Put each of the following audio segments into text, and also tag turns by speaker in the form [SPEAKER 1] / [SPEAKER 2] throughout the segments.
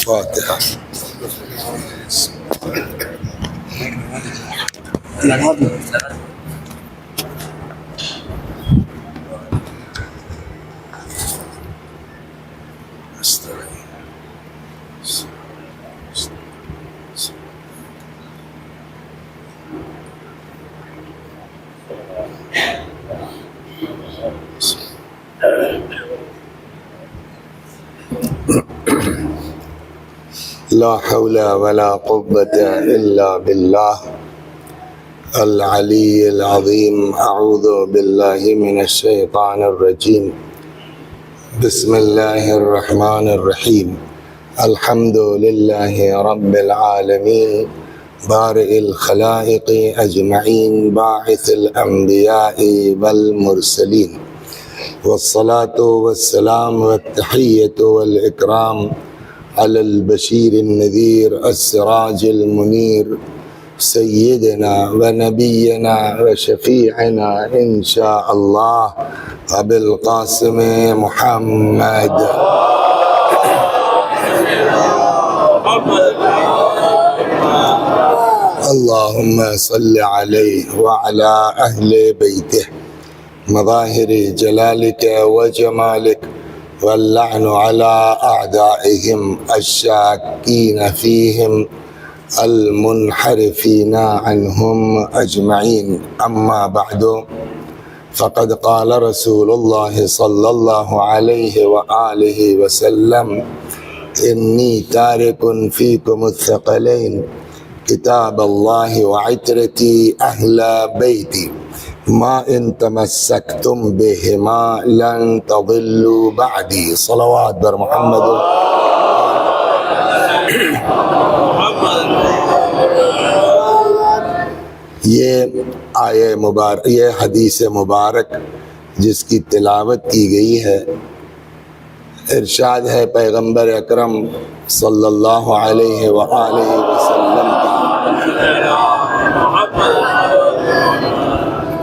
[SPEAKER 1] فاتحہ. لا حول ولا قوة إلا بالله العلي العظيم. أعوذ بالله من الشيطان الرجيم. بسم الله الرحمن الرحيم. الحمد لله رب العالمين بارئ الخلائق أجمعين باعث الأنبياء والمرسلين، والصلاة والسلام والتحية والإكرام على البشير النذير السراج المنير سيدنا ونبينا وشفيعنا إن شاء الله أبي القاسم محمد. اللهم صل عليه وعلى أهل بيته مظاهر جلالك وجمالك، واللعن على أعدائهم الشاكين فيهم المنحرفين عنهم أجمعين. أما بعد، فقد قال رسول الله صلى الله عليه وآله وسلم: إني تارك فيكم الثقلين كتاب الله وعترتي أهل بيتي ما إن تمسكتم بهما لن تضلوا بعدي. صلوات بر محمد. یہ حدیث مبارک جس کی تلاوت کی گئی ہے، ارشاد ہے پیغمبر اکرم صلی اللہ علیہ وآلہ وسلم کا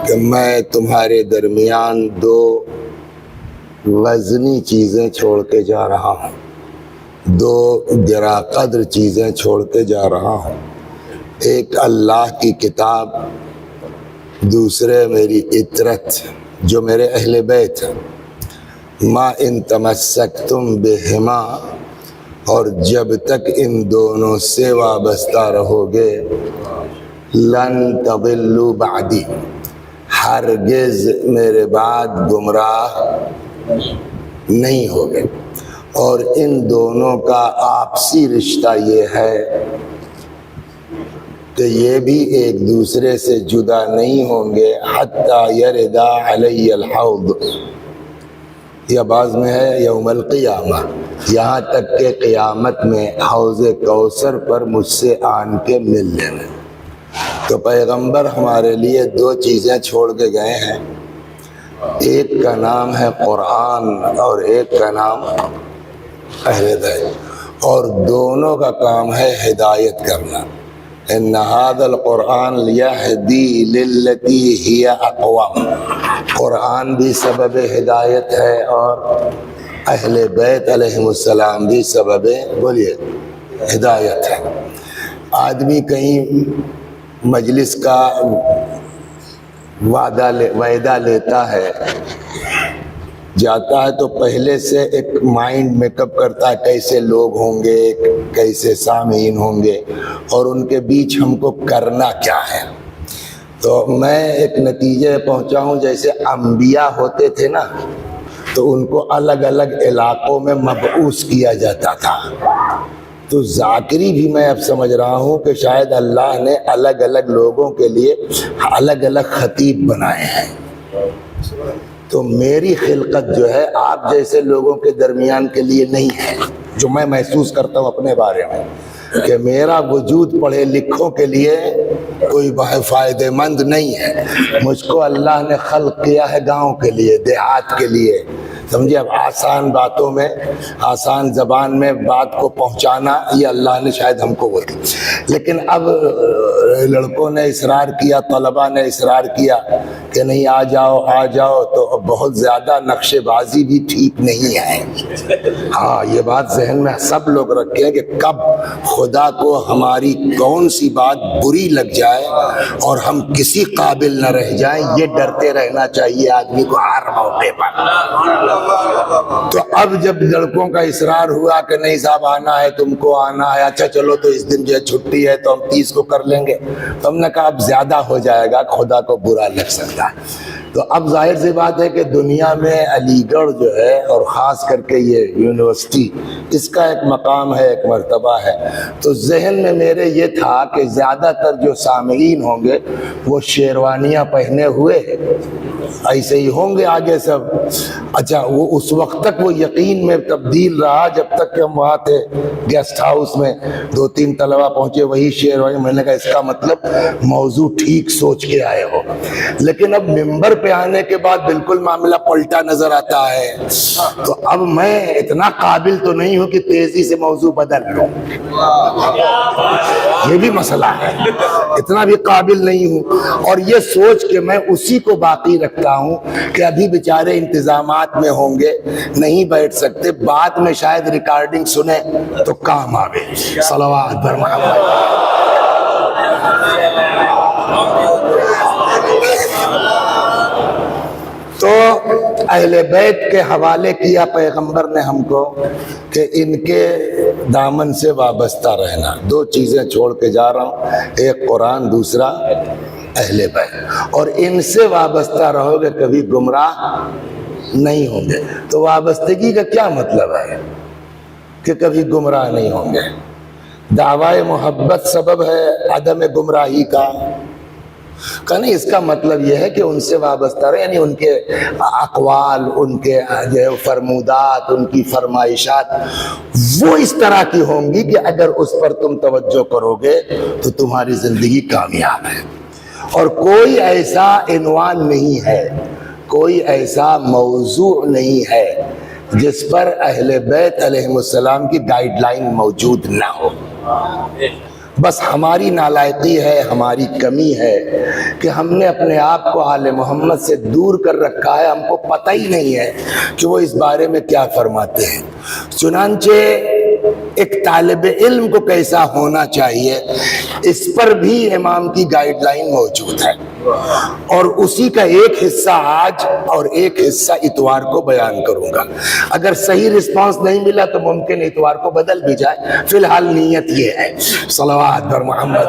[SPEAKER 1] کہ میں تمہارے درمیان دو وزنی چیزیں چھوڑ کے جا رہا ہوں، دو گرا قدر چیزیں چھوڑ کے جا رہا ہوں. ایک اللہ کی کتاب، دوسرے میری عطرت جو میرے اہل بیت ہیں. ما ان تمسکتم بہما، اور جب تک ان دونوں سے وابستہ رہو گے، لن تضلوا بعدی، ہرگز میرے بعد گمراہ نہیں ہوگے. اور ان دونوں کا آپسی رشتہ یہ ہے کہ یہ بھی ایک دوسرے سے جدا نہیں ہوں گے حتی یردا علی الحوض، یا بعض میں ہے یوم القیامہ، یہاں تک کہ قیامت میں حوض کوثر پر مجھ سے آن کے مل لینا. تو پیغمبر ہمارے لیے دو چیزیں چھوڑ کے گئے ہیں، ایک کا نام ہے قرآن اور ایک کا نام اہل بیت، اور دونوں کا کام ہے ہدایت کرنا. ان ھذا القرآن یہدی للتی ہی اقوم، قرآن بھی سبب ہدایت ہے اور اہل بیت علیہ السلام بھی سبب بولیے ہدایت ہے. آدمی کہیں مجلس کا وعدہ لیتا ہے، جاتا ہے تو پہلے سے ایک مائنڈ میک اپ کرتا ہے کیسے لوگ ہوں گے، کیسے سامعین ہوں گے، اور ان کے بیچ ہم کو کرنا کیا ہے. تو میں ایک نتیجے پہنچا ہوں، جیسے انبیاء ہوتے تھے نا تو ان کو الگ الگ علاقوں میں مبعوث کیا جاتا تھا. تو ذاکری بھی میں اب سمجھ رہا ہوں کہ شاید اللہ نے الگ الگ لوگوں کے لیے الگ الگ خطیب بنائے ہیں. تو میری خلقت جو ہے آپ جیسے لوگوں کے درمیان کے لیے نہیں ہے، جو میں محسوس کرتا ہوں اپنے بارے میں کہ میرا وجود پڑھے لکھوں کے لیے کوئی فائدہ مند نہیں ہے. مجھ کو اللہ نے خلق کیا ہے گاؤں کے لیے، دیہات کے لیے، سمجھے؟ اب آسان باتوں میں، آسان زبان میں بات کو پہنچانا یہ اللہ نے شاید ہم کو وہ دی، لیکن اب لڑکوں نے اصرار کیا، طلباء نے اصرار کیا کہ نہیں آ جاؤ آ جاؤ، تو بہت زیادہ نقشے بازی بھی ٹھیک نہیں ہے۔ ہاں یہ بات ذہن میں سب لوگ رکھیں کہ کب خدا کو ہماری کون سی بات بری لگ جائے اور ہم کسی قابل نہ رہ جائیں، یہ ڈرتے رہنا چاہیے آدمی کو ہر موقع پر۔ تو اب جب لڑکوں کا اصرار ہوا کہ نہیں صاحب آنا ہے، تم کو آنا ہے، اچھا چلو تو اس دن جو ہے چھٹی ہے تو ہم 30 کو کر لیں گے، تو ہم نے کہا اب زیادہ ہو جائے گا، خدا کو برا لگ سکتا ہے۔ تو اب ظاہر سی بات ہے کہ دنیا میں علی گڑھ جو ہے، اور خاص کر کے یہ یونیورسٹی، اس کا ایک مقام ہے، ایک مرتبہ ہے۔ تو ذہن میں میرے یہ تھا کہ زیادہ تر جو سامعین ہوں گے وہ شیروانیاں پہنے ہوئے ایسے ہی ہوں گے آگے سب۔ اچھا وہ اس وقت تک وہ یقین میں تبدیل رہا جب تک کہ ہم وہاں تھے گیسٹ ہاؤس میں، 2-3 طلبہ پہنچے وہی شیروانی، میں نے کہا اس کا مطلب موضوع ٹھیک سوچ کے آئے ہو۔ لیکن اب ممبر پہ آنے کے بعد بالکل معاملہ پلٹا نظر آتا ہے، تو اب میں اتنا قابل تو نہیں ہوں کہ تیزی سے موضوع بدل لوں، یہ بھی مسئلہ ہے، اتنا بھی قابل نہیں ہوں، اور یہ سوچ کے میں اسی کو باقی رکھتا ہوں کہ ابھی بیچارے انتظامات میں ہوں گے، نہیں بیٹھ سکتے، بعد میں شاید ریکارڈنگ سنیں تو کام آوے۔ صلوات بر محمد۔ تو اہل بیت کے حوالے کیا پیغمبر نے ہم کو کہ ان کے دامن سے وابستہ رہنا، 2 چیزیں چھوڑ کے جا رہا ہوں، ایک قرآن، دوسرا اہل بیت، اور ان سے وابستہ رہو گے کبھی گمراہ نہیں ہوں گے۔ تو وابستگی کا کیا مطلب ہے کہ کبھی گمراہ نہیں ہوں گے؟ دعوی محبت سبب ہے عدم گمراہی کا؟ کہ نہیں، اس کا مطلب یہ ہے کہ ان سے وابستہ رہے، یعنی ان کے اقوال، ان کے فرمودات، ان کی فرمائشات وہ اس طرح کی ہوں گی کہ اگر اس پر تم توجہ کرو گے تو تمہاری زندگی کامیاب ہے۔ اور کوئی ایسا عنوان نہیں ہے، کوئی ایسا موضوع نہیں ہے جس پر اہل بیت علیہ السلام کی گائیڈ لائن موجود نہ ہو۔ بس ہماری نالائقی ہے، ہماری کمی ہے کہ ہم نے اپنے آپ کو آل محمد سے دور کر رکھا ہے، ہم کو پتہ ہی نہیں ہے کہ وہ اس بارے میں کیا فرماتے ہیں۔ چنانچہ ایک طالب علم کو کیسا ہونا چاہیے اس پر بھی امام کی گائیڈ لائن موجود ہے، اور اسی کا ایک حصہ آج اور ایک حصہ اتوار کو بیان کروں گا۔ اگر صحیح رسپانس نہیں ملا تو ممکن اتوار کو بدل بھی جائے، فی الحال نیت یہ ہے۔ صلوات بر محمد۔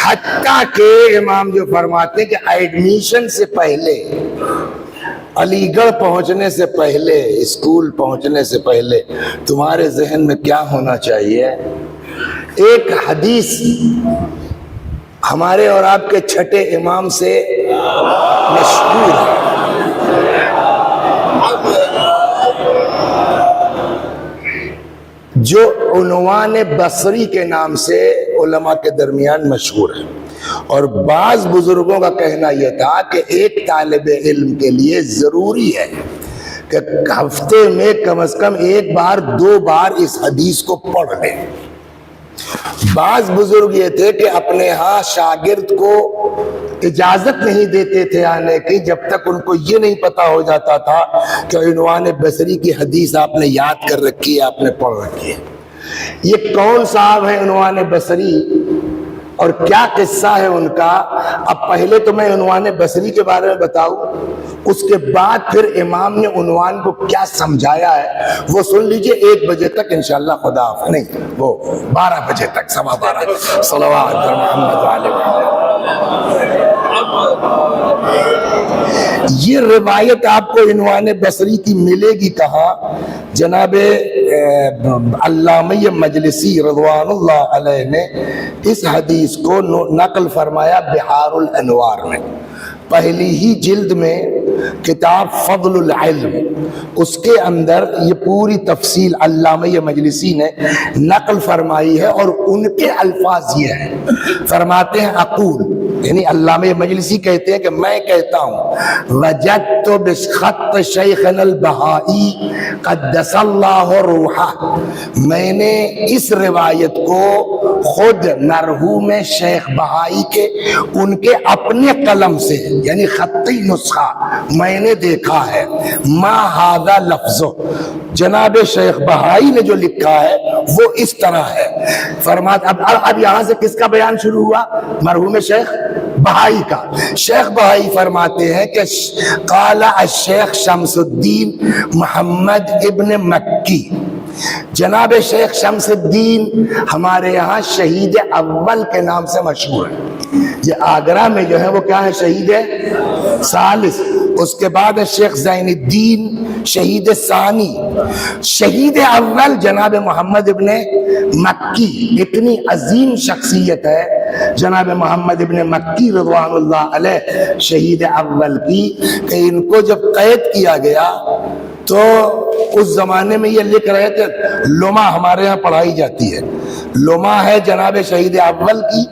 [SPEAKER 1] حتیٰ کہ امام جو فرماتے ہیں کہ ایڈمیشن سے پہلے، علی گڑھ پہنچنے سے پہلے، اسکول پہنچنے سے پہلے تمہارے ذہن میں کیا ہونا چاہیے؟ ایک حدیث ہمارے اور آپ کے چھٹے امام سے مشہور ہے، جو عنوان بصری کے نام سے علماء کے درمیان مشہور ہے، اور بعض بزرگوں کا کہنا یہ تھا کہ ایک طالب علم کے لیے ضروری ہے کہ ہفتے میں کم از کم 1 بار 2 بار اس حدیث کو پڑھ لے۔ بعض بزرگ یہ تھے کہ اپنے ہاں شاگرد کو اجازت نہیں دیتے تھے آنے کی جب تک ان کو یہ نہیں پتا ہو جاتا تھا کہ عنوان بصری کی حدیث آپ نے یاد کر رکھی ہے، آپ نے پڑھ رکھی ہے۔ یہ کون صاحب ہے عنوان بصری اور کیا قصہ ہے ان کا؟ اب پہلے تو میں عنوان بصری کے بارے میں بتاؤں، اس کے بعد پھر امام نے عنوان کو کیا سمجھایا ہے وہ سن لیجئے 1 بجے تک انشاءاللہ، خدا حافظ، نہیں وہ 12 بجے تک، 12:15۔ صلوات بر محمد وعلی محمد۔ یہ روایت آپ کو عنوان بصری کی ملے گی کہاں؟ جناب علامہ مجلسی رضوان اللہ علیہ نے اس حدیث کو نقل فرمایا بحار الانوار میں، پہلی ہی جلد میں کتاب فضل العلم، اس کے اندر یہ پوری تفصیل علامہ مجلسی نے نقل فرمائی ہے، اور ان کے الفاظ یہ ہیں، فرماتے ہیں اقول، یعنی علامہ مجلسی کہتے ہیں کہ میں کہتا ہوں، وجدت بخط شیخنا البہائی قدس اللہ روحہ، میں نے اس روایت کو خود مرحوم شیخ بہائی کے ان کے اپنے قلم سے، یعنی خطی نسخہ میں نے دیکھا ہے، ما ھذا لفظ، جناب شیخ بہائی نے جو لکھا ہے وہ اس طرح ہے۔ فرماتا اب یہاں سے کس کا بیان شروع ہوا؟ مرحوم شیخ بہائی کا۔ شیخ بہائی فرماتے ہیں کہ قال الشیخ شمس الدین محمد ابن مکی، جناب شیخ شمس الدین ہمارے یہاں شہید اول کے نام سے مشہور ہے، یہ آگرہ میں جو ہے وہ کیا ہے؟ شہید ثالث۔ اس کے بعد شیخ زین الدین شہید ثانی، شہید اول جناب محمد ابن مکی۔ اتنی عظیم شخصیت ہے جناب محمد ابن مکی رضوان اللہ علیہ شہید اول کی، کہ ان کو جب قید کیا گیا تو اس زمانے میں یہ لکھ رہے تھے، لمع ہمارے ہاں پڑھائی جاتی ہے، لمع ہے جناب شہید اول کی،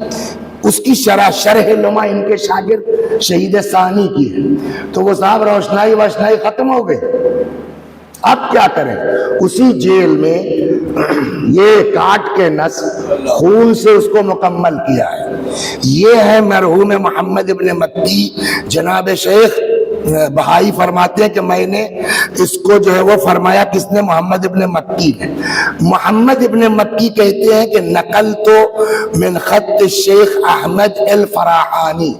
[SPEAKER 1] اس کی شرح لمع ان کے شاگرد شہید ثانی کی ہے۔ تو وہ صاحب روشنائی وشنائی ختم ہو گئی، اب کیا کریں؟ اسی جیل میں یہ کاٹ کے نس خون سے اس کو مکمل کیا ہے۔ یہ ہے مرحوم محمد ابن مکی۔ جناب شیخ بہائی فرماتے ہیں کہ میں نے اس کو جو ہے وہ فرمایا، کس نے؟ محمد ابن مکی نے۔ محمد ابن مکی کہتے ہیں کہ نقل تو من خط شیخ احمد الفراحانی،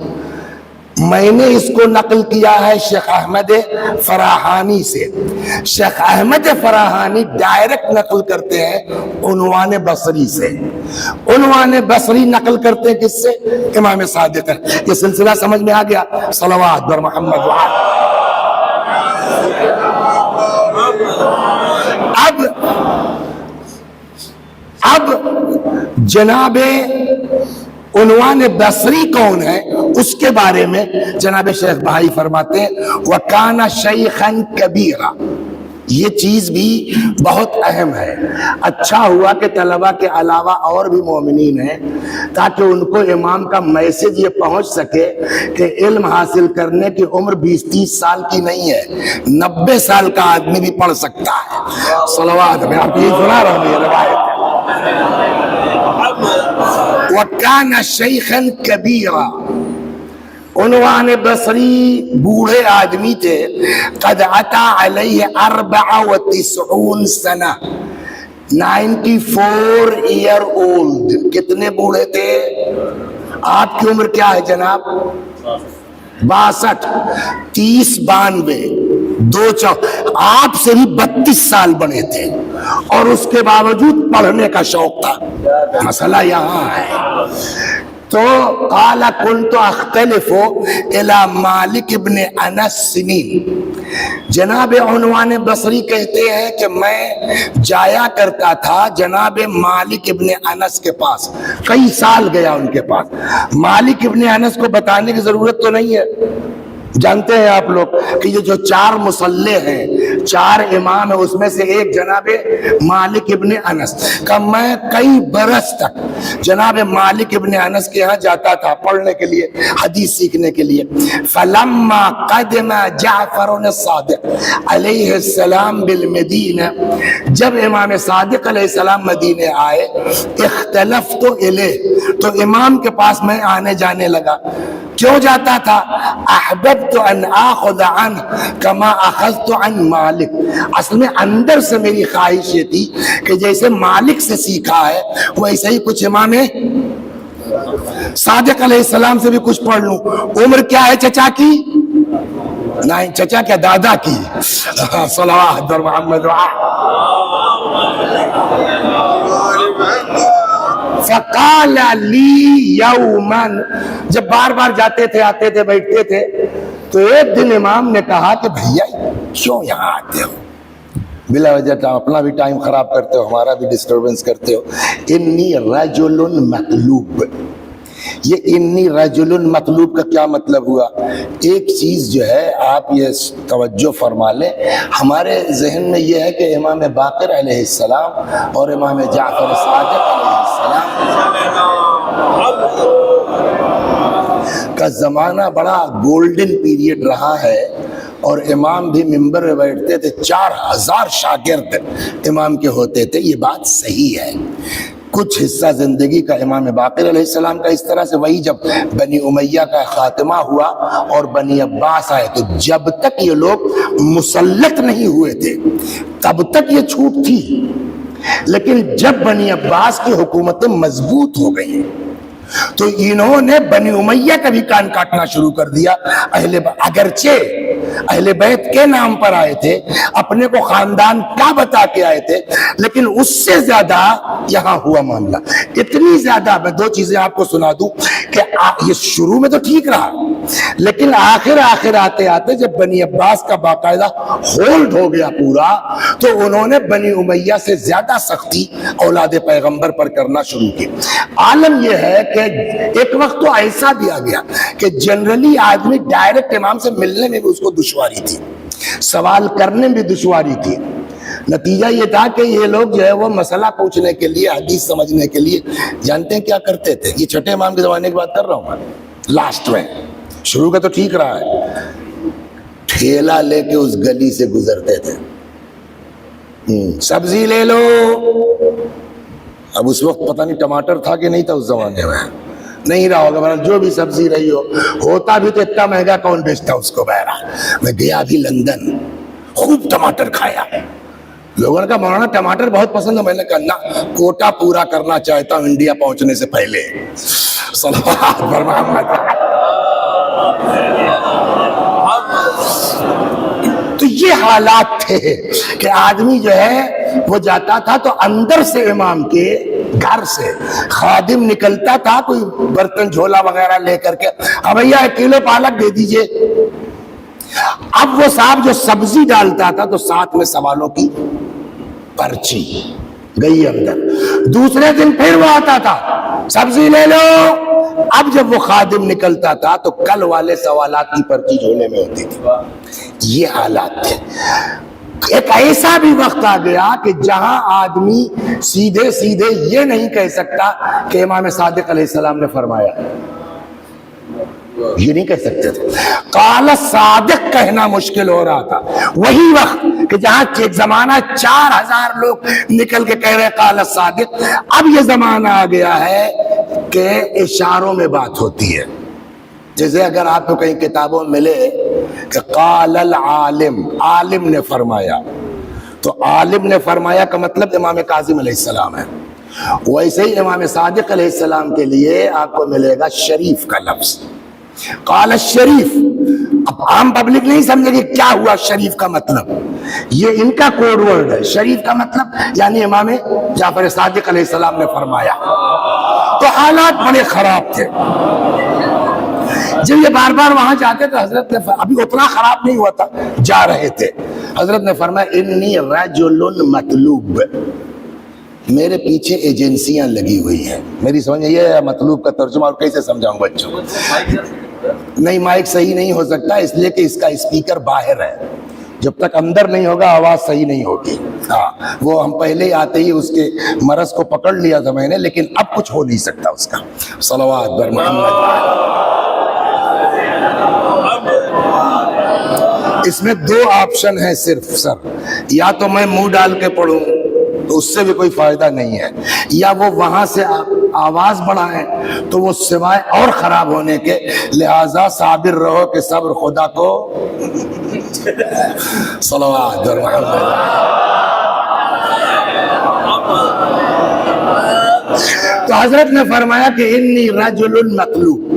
[SPEAKER 1] میں نے اس کو نقل کیا ہے شیخ احمد فراحانی سے۔ شیخ احمد فراحانی ڈائریکٹ نقل کرتے ہیں عنوان بصری سے، عنوان بصری نقل کرتے ہیں کس سے؟ امام صادق۔ یہ سلسلہ سمجھ میں آ گیا؟ صلوات بر محمد وعلا۔ اب جناب عنوان بصری کون ہے اس کے بارے میں جناب شیخ بہائی فرماتے ہیں، وَكَانَ شَيْخًا كَبِيرًا۔ یہ چیز بھی بہت اہم ہے۔ اچھا ہوا کہ طلبہ کے علاوہ اور بھی مومنین ہیں، تاکہ ان کو امام کا میسج یہ پہنچ سکے کہ علم حاصل کرنے کی عمر 20-30 سال کی نہیں ہے، 90 سال کا آدمی بھی پڑھ سکتا ہے۔ صلوات، میں آپ یہ سنا رہا ہوں، یہ روایت ہے۔ وَكَانَ شَيْخًا كَبِيرًا، عنوان بصری بوڑھے آدمی تھے، قد عطا علیہ 94 سنہ، 94 ایئر اولڈ۔ کتنے بوڑھے تھے؟ آپ کی عمر کیا ہے جناب؟ 62، 30، 92، 2 آپ سے بھی 32 سال بڑے تھے، اور اس کے باوجود پڑھنے کا شوق تھا۔ مسئلہ یہاں ہے۔ تو قال كنت اختلف الى مالک ابن انس سنین، جناب عنوان بصری کہتے ہیں کہ میں جایا کرتا تھا جناب مالک ابن انس کے پاس، کئی سال گیا ان کے پاس۔ مالک ابن انس کو بتانے کی ضرورت تو نہیں ہے، جانتے ہیں آپ لوگ کہ یہ جو 4 مصلح ہیں، 4 امام ہیں، اس میں سے ایک جناب مالک ابن انس کا۔ میں کئی برس تک جناب مالک ابن انس کے ہاں جاتا تھا پڑھنے کے لیے، حدیث سیکھنے کے لیے۔ فلما قدم جعفر الصادق علیہ السلام بالمدینہ، جب امام صادق علیہ السلام مدینے آئے، اختلفت الیہ، تو امام کے پاس میں آنے جانے لگا۔ کیوں جاتا تھا؟ احببت ان آخذ عنہ کما اخذت عن مالک، اصل میں اندر سے میری خواہش یہ تھی کہ جیسے مالک سے سیکھا ہے ویسے ہی کچھ امام صادق علیہ السلام سے بھی کچھ پڑھ لوں۔ عمر کیا ہے چچا کی؟ نہیں، چچا کیا، دادا کی۔ صلوات بر محمد فقال لی یوما، جب بار بار جاتے تھے، آتے تھے، بیٹھتے تھے، تو ایک دن امام نے کہا کہ بھیا کیوں یہاں آتے ہو؟ بلا وجہ اپنا بھی ٹائم خراب کرتے ہو، ہمارا بھی ڈسٹربنس کرتے ہو۔ انی رجل مطلوب، یہ انی رجل مطلوب کا کیا مطلب ہوا؟ ایک چیز جو ہے آپ یہ توجہ فرما لیں، ہمارے ذہن میں یہ ہے کہ امام باقر علیہ السلام اور امام جعفر صادق علیہ السلام کا زمانہ بڑا گولڈن پیریڈ رہا ہے، اور امام بھی منبر میں بیٹھتے تھے، 4000 شاگرد امام کے ہوتے تھے، یہ بات صحیح ہے۔ کچھ حصہ زندگی کا امام باقر علیہ السلام کا اس طرح سے، وہی جب بنی امیہ کا خاتمہ ہوا اور بنی عباس آئے تو جب تک یہ لوگ مسلط نہیں ہوئے تھے تب تک یہ چھوٹ تھی، لیکن جب بنی عباس کی حکومتیں مضبوط ہو گئی تو انہوں نے بنی امیہ کا بھی کان کاٹنا شروع کر دیا۔ اگرچہ اہل بیت کے نام پر آئے تھے، اپنے کو خاندان کا بتا کے آئے تھے، لیکن اس سے زیادہ یہاں ہوا معاملہ اتنی زیادہ۔ میں دو چیزیں آپ کو سنا دوں کہ یہ شروع میں تو ٹھیک رہا، لیکن آخر آتے آتے جب بنی عباس کا باقاعدہ ہولڈ ہو گیا پورا، تو انہوں نے بنی امیہ سے زیادہ سختی اولاد پیغمبر پر کرنا شروع کی۔ عالم یہ ہے کہ ایک وقت تو ایسا بھی آ گیا کہ جنرلی آدمی ڈائریکٹ امام سے ملنے میں بھی اس کو دشواری تھی، سوال کرنے میں بھی دشواری تھی۔ نتیجہ یہ تھا کہ یہ لوگ جو ہے وہ مسئلہ پوچھنے کے لیے، حدیث سمجھنے کے لیے جانتے ہیں کیا کرتے تھے؟ یہ چھٹے امام کے زمانے کی بات کر رہا ہوں میں، لاسٹ میں، شروع کا تو ٹھیک رہا ہے، ٹھیلا لے کے اس گلی سے گزرتے تھے، سبزی لے لو۔ اب اس وقت پتہ نہیں ٹماٹر تھا کہ نہیں تھا اس زمانے میں، نہیں رہا ہوگا، بہرحال جو بھی سبزی رہی ہوتا بھی تو اتنا مہنگا کون بیچتا اس کو۔ بہرحال میں گیا بھی لندن، خوب ٹماٹر کھایا، لوگوں نے کہا مولانا ٹماٹر بہت پسند ہے، میں نے کہا نہ، کوٹا پورا کرنا چاہتا ہوں انڈیا پہنچنے سے پہلے۔ صلوات بر محمد۔ تو یہ حالات تھے کہ آدمی جو ہے وہ جاتا تھا تو اندر سے امام کے گھر سے خادم نکلتا تھا، کوئی برتن جھولا وغیرہ لے کر کے، اب بھیا 1 کلو پالک دے دیجئے۔ اب وہ صاحب جو سبزی ڈالتا تھا تو ساتھ میں سوالوں کی پرچی گئی اندر، دوسرے دن پھر وہ آتا تھا، سبزی لے لو۔ اب جب وہ خادم نکلتا تھا تو کل والے سوالات کی پرچی جھولے میں ہوتی تھی۔ یہ حالات تھے۔ ایک ایسا بھی وقت آ گیا کہ جہاں آدمی سیدھے یہ نہیں کہہ سکتا کہ امام صادق علیہ السلام نے فرمایا، یہ نہیں کہہ سکتے تھے۔ قال صادق کہنا مشکل ہو رہا تھا۔ وہی وقت کہ جہاں ایک زمانہ 4000 لوگ نکل کے کہہ رہے قال صادق، اب یہ زمانہ آ گیا ہے کہ اشاروں میں بات ہوتی ہے۔ جیسے اگر آپ کو کہیں کتابوں میں ملے کہ قال العالم، عالم نے فرمایا، تو عالم نے فرمایا کا مطلب امام کاظم علیہ السلام ہے۔ ویسے ہی امام صادق علیہ السلام کے لیے آپ کو ملے گا شریف کا لفظ، قال الشریف۔ اب عام پبلک نہیں سمجھے گی کیا ہوا شریف کا مطلب، یہ ان کا کوڈ ورڈ ہے۔ شریف کا مطلب یعنی امام جعفر صادق علیہ السلام نے فرمایا۔ تو حالات بڑے خراب تھے۔ جب یہ بار بار وہاں جاتے تو حضرت نے ابھی اتنا خراب نہیں ہوا تھا، جا رہے تھے، حضرت نے فرمایا انی رجل مطلوب، میرے پیچھے ایجنسیاں لگی ہوئی ہیں۔ میری سمجھ یہ ہے مطلوب کا ترجمہ، اور کیسے سمجھاؤں بچوں کو؟ نہیں، مائک صحیح نہیں ہو سکتا اس لیے کہ اس کا اسپیکر باہر ہے، جب تک اندر نہیں ہوگا آواز صحیح نہیں ہوگی۔ ہاں، وہ ہم پہلے ہی آتے ہی اس کے مرض کو پکڑ لیا تھا میں نے، لیکن اب کچھ ہو نہیں سکتا اس کا۔ صلوات بر محمد۔ اس میں 2 آپشن ہیں صرف سر، یا تو میں منہ ڈال کے پڑھوں تو اس سے بھی کوئی فائدہ نہیں ہے، یا وہ وہاں سے آواز بڑھائیں تو وہ سوائے اور خراب ہونے کے، لہذا صابر رہو کہ صبر خدا کو صلوات اور محمد۔ تو حضرت نے فرمایا کہ انی رجل مطلوب،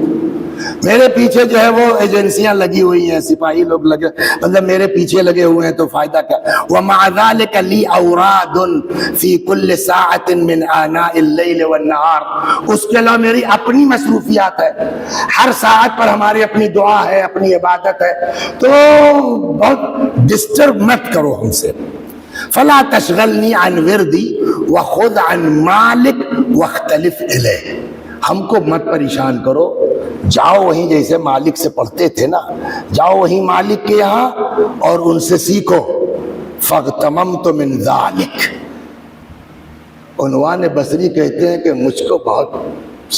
[SPEAKER 1] میرے پیچھے جو ہے وہ ایجنسیاں لگی ہوئی ہیں، سپاہی لوگ لگے، مطلب میرے پیچھے لگے ہوئے ہیں، تو فائدہ کیا؟ وَمَعَ ذَلِكَ لِي أَوْرَادٌ فِي كُلِّ سَاعَةٍ مِّنْ آنَاءِ اللَّيْلِ وَالنَّهَارِ، اس کے علاوہ میری اپنی مصروفیات ہے، ہر ساعت پر ہماری اپنی دعا ہے، اپنی عبادت ہے، تو بہت ڈسٹرب مت کرو ہم سے۔ فَلَا تَشْغَلْنِي عَنْ وِرْدِي وَخُذْ عَنْ مَالِكَ وَاخْتَلِفْ إِلَيْهِ، ہم کو مت پریشان کرو، جاؤ وہیں جیسے مالک سے پڑھتے تھے نا، جاؤ وہیں مالک کے یہاں اور ان سے سیکھو۔ فاغتممت من ذلک، عنوان بصری کہتے ہیں کہ مجھ کو بہت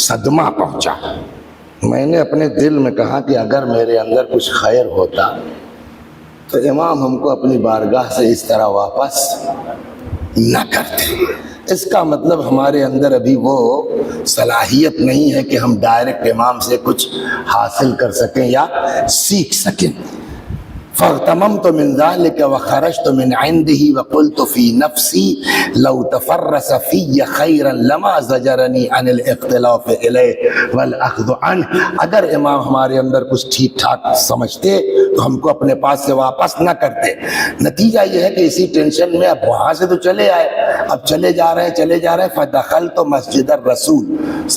[SPEAKER 1] صدمہ پہنچا، میں نے اپنے دل میں کہا کہ اگر میرے اندر کچھ خیر ہوتا تو امام ہم کو اپنی بارگاہ سے اس طرح واپس نہ کرتے۔ اس کا مطلب ہمارے اندر ابھی وہ صلاحیت نہیں ہے کہ ہم ڈائریکٹ امام سے کچھ حاصل کر سکیں یا سیکھ سکیں۔ فاغتممت من ذلك وخرجت من عنده وقلت في نفسي لو تفرس في خيرا لما زجرني عن الاختلاف اليه والاخذ عنه۔ اگر امام ہمارے اندر کچھ ٹھیک ٹھاک سمجھتے تو ہم کو اپنے پاس سے واپس نہ کرتے۔ نتیجہ یہ ہے کہ اسی ٹینشن میں اب وہاں سے تو چلے آئے، اب چلے جا رہے ہیں۔ فدخلت مسجد الرسول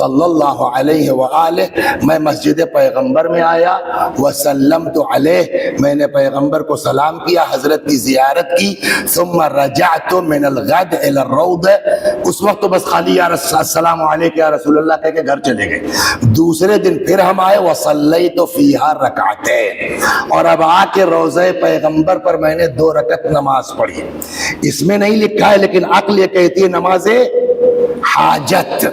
[SPEAKER 1] صلی اللہ علیہ وآلہ، میں مسجد پیغمبر میں آیا، وسلمت علیہ، میں نے پیغمبر کو سلام کیا، حضرت کی زیارت کی۔ ثم رجعت من الغد الى الروض، اس وقت تو بس خالی یا السلام علیکم یا رسول اللہ کہہ کے گھر چلے گئے۔ دوسرے دن پھر ہم آئے، وصلیت فیہا رکعتین، اور اب آ کے روضہ پیغمبر پر میں نے 2 رکعت نماز پڑھی۔ اس میں نہیں لکھا ہے لیکن عقل یہ کہتی ہے نماز حاجت۔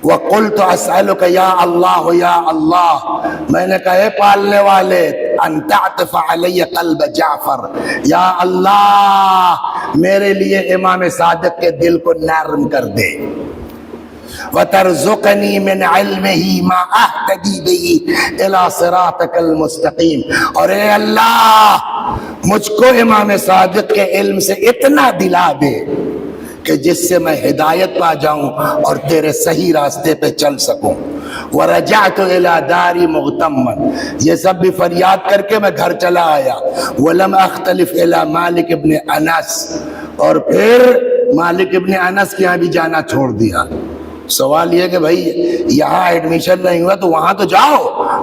[SPEAKER 1] وَقُلْتُ أَسْأَلُكَ يَا اللَّهُ يَا اللَّهُ، میں نے کہا اے پالنے والے، ان تعطف علی قلب جعفر، یا اللہ میرے لیے امام صادق کے دل کو نرم کر دے۔ وَتَرْزُقَنِي مِنْ عِلْمِهِ مَا أَهْتَدِي بِهِ إِلَى صِرَاطِكَ الْمُسْتَقِيمِ، اور اے اللہ مجھ کو امام صادق کے علم سے اتنا دلا دے کہ جس سے میں ہدایت پا جاؤں اور تیرے صحیح راستے پہ چل سکوں۔ وَرَجَعْتُ إِلَى دَارِ مُغْتَمًّا، یہ سب بھی فریاد کر کے میں گھر چلا آیا۔ وَلَمْ أَخْتَلِفْ إِلَى مالک ابن انس، اور پھر مالک ابن انس کے یہاں بھی جانا چھوڑ دیا۔ سوال یہ کہ بھائی یہاں ایڈمیشن نہیں ہوا تو وہاں تو جاؤ،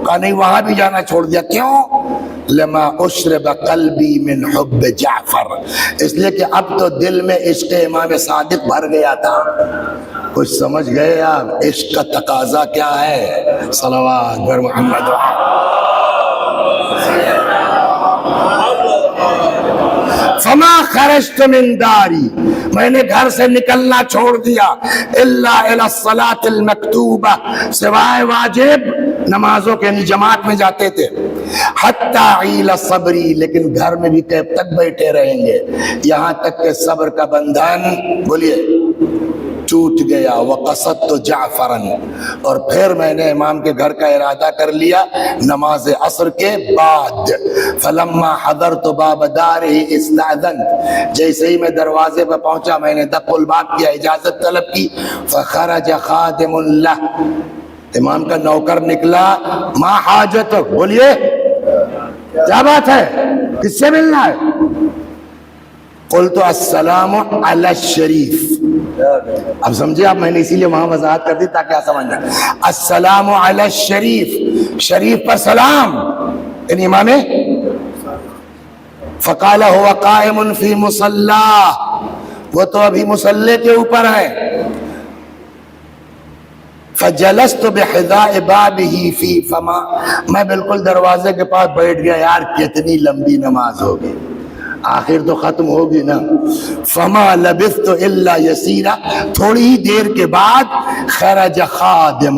[SPEAKER 1] کہا نہیں وہاں بھی جانا چھوڑ دیا۔ کیوں؟ لما اشرب قلبی من حب جعفر، اس لیے کہ اب تو دل میں عشق امام صادق بھر گیا تھا۔ کچھ سمجھ گئے آپ عشق کا تقاضا کیا ہے؟ صلوات بر محمد۔ فما خرجت من داری، میں نے گھر سے نکلنا چھوڑ دیا، الا الی الصلاۃ المکتوبہ، سوائے واجب نمازوں کے، جماعت میں جاتے تھے۔ حتی عیل صبری، لیکن گھر میں بھی کب تک بیٹھے رہیں گے، یہاں تک کہ صبر کا بندھن بولیے ٹوٹ گیا۔ وقصدت جعفرا، اور پھر میں نے امام کے گھر کا ارادہ کر لیا نماز عصر کے بعد۔ فلما حضرت باب دارہ استأذنت، جیسے ہی میں دروازے پہ پہنچا میں نے دق الباب کیا، اجازت طلب کی۔ فخرج خادم لہ، امام کا نوکر نکلا۔ ما حاجتک، بولیے کیا بات ہے، کس سے ملنا ہے؟ قلت السلام علی الشریف، اب سمجھے آپ، میں نے اسی لیے وہاں وضاحت کر دی تاکہ آپ سمجھ جائیں۔ السلام علی الشریف، شریف پر سلام، یعنی امام۔ فقال هو قائم فی مصلاہ، وہ تو ابھی مصلے کے اوپر ہے۔ فجلست بحذاء بابه فی فما، میں بالکل دروازے کے پاس بیٹھ گیا، یار کتنی لمبی نماز ہوگی، آخر تو ختم ہوگی نا۔ فما لبثت الا یسیرا، تھوڑی ہی دیر کے بعد خرج خادم،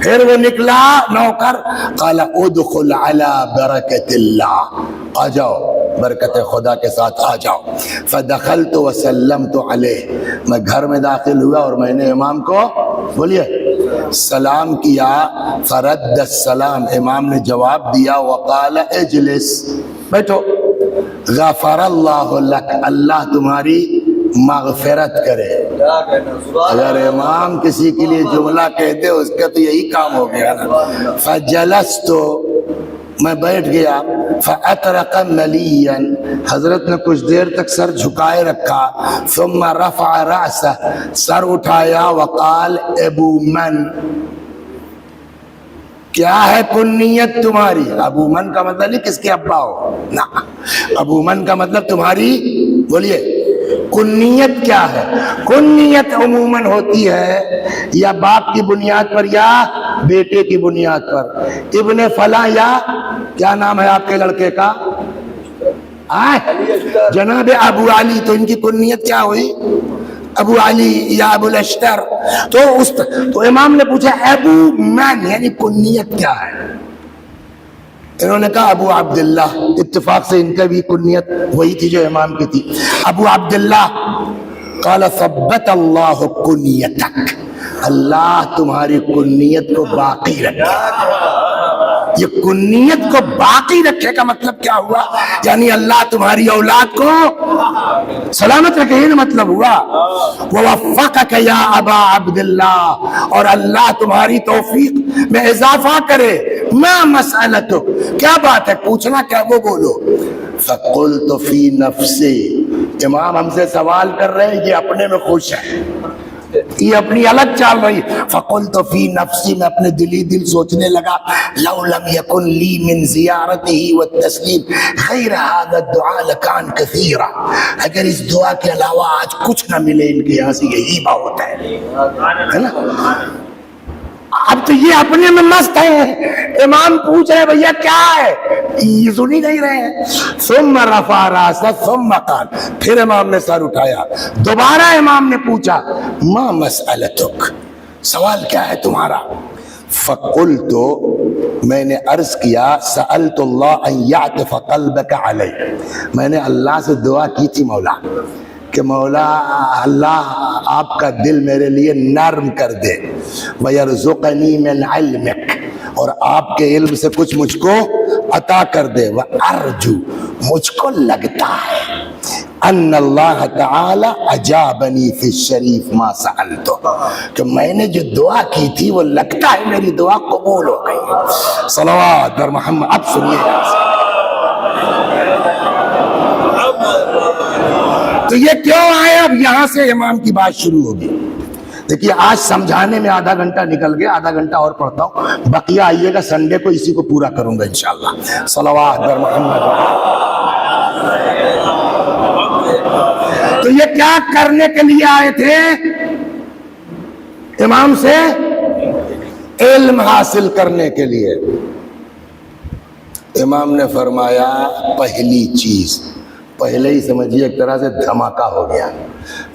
[SPEAKER 1] پھر وہ نکلا نوکر۔ قال ادخل علی برکت اللہ، آ جاؤ برکت خدا کے ساتھ آ جاؤ۔ فدخلت وسلمت علیہ، میں گھر میں داخل ہوا اور میں نے امام کو بولیے سلام کیا۔ فرد السلام، امام نے جواب دیا۔ وقال اجلس، بیٹھو۔ غفر اللہ لک، اللہ تمہاری مغفرت کرے۔ اگر امام کسی کے لیے جملہ کہتے اس کا تو یہی کام ہو گیا نا۔ فجلست، میں بیٹھ گیا۔ فاطرق ملیا، حضرت نے کچھ دیر تک سر جھکائے رکھا۔ ثم رفع رأسہ، سر اٹھایا۔ وقال ابو من، کیا ہے کنیت تمہاری؟ ابو من کا مطلب نہیں کس کے ابا ہو، نا، ابو من کا مطلب تمہاری بولیے کنیت کیا ہے؟ کنیت عموماً ہوتی ہے یا باپ کی بنیاد پر یا بیٹے کی بنیاد پر، ابن فلاں یا کیا نام ہے آپ کے لڑکے کا؟ جناب ابو علی، تو ان کی کنیت کیا ہوئی؟ ابو علی یا ابو الاشتر۔ تو امام نے پوچھا ابو من یعنی کنیت کیا ہے؟ انہوں نے کہا ابو عبداللہ۔ اتفاق سے ان کا بھی کنیت وہی تھی جو امام کی تھی، ابو عبداللہ۔ قال ثبت اللہ کنیتک، اللہ تمہاری کنیت کو باقی رکھے۔ یہ کنیت کو باقی رکھے کا مطلب کیا ہوا؟ یعنی اللہ تمہاری اولاد کو سلامت رکھے، یہ مطلب ہوا۔ ووفقک یا ابا عبداللہ، اور اللہ تمہاری توفیق میں اضافہ کرے۔ ما مسئلتک، کیا بات ہے، پوچھنا کیا وہ بولو۔ فقلت فی نفسی، امام ہم سے سوال کر رہے ہیں، یہ اپنے میں خوش ہے، یہ اپنی الگ چال رہی۔ فقلت فی نفسی، میں اپنے دلی دل سوچنے لگا، لو لم یکن لی من زیارتہ والتسلیم غیر هذا الدعاء لکان کثیرا، اگر اس دعا کے علاوہ آج کچھ نہ ملے ان کے یہاں سے یہی بہت ہے نا۔ اب تو یہ اپنے میں مست ہے، امام پوچھ رہے بھیا کیا ہے، یہ سن ہی نہیں رہے ہیں۔ ثم رفع راسہ ثم قال، پھر امام نے سر اٹھایا، دوبارہ امام نے پوچھا ما مسئلتک، سوال کیا ہے تمہارا؟ فقلت، میں نے عرض کیا، سألت اللہ ان یعطف قلبک علی، میں نے اللہ سے دعا کی تھی مولا کہ مولا اللہ آپ کا دل میرے لیے نرم کر دے، وَيَرْزُقَنِي مِنْ عِلْمِكَ، اور آپ کے علم سے کچھ مجھ کو عطا کر دے، وَأَرْجُو، مجھ کو لگتا ہے، ان اللہ تعالی اجابنی فی الشریف ما سألتو، کہ میں نے جو دعا کی تھی وہ لگتا ہے میری دعا قبول ہو گئی۔ صلوات بر محمد۔ اب سنیے، تو یہ کیوں آئے؟ اب یہاں سے امام کی بات شروع ہوگی۔ دیکھیے آج سمجھانے میں آدھا گھنٹہ نکل گیا، آدھا گھنٹہ اور پڑھتا ہوں، بقیہ آئیے گا سنڈے کو اسی کو پورا کروں گا انشاءاللہ۔ صلوات بر محمد۔ تو یہ کیا کرنے کے لیے آئے تھے؟ امام سے علم حاصل کرنے کے لیے۔ امام نے فرمایا پہلی چیز، پہلے ہی سمجھیے ایک طرح سے دھماکہ ہو گیا،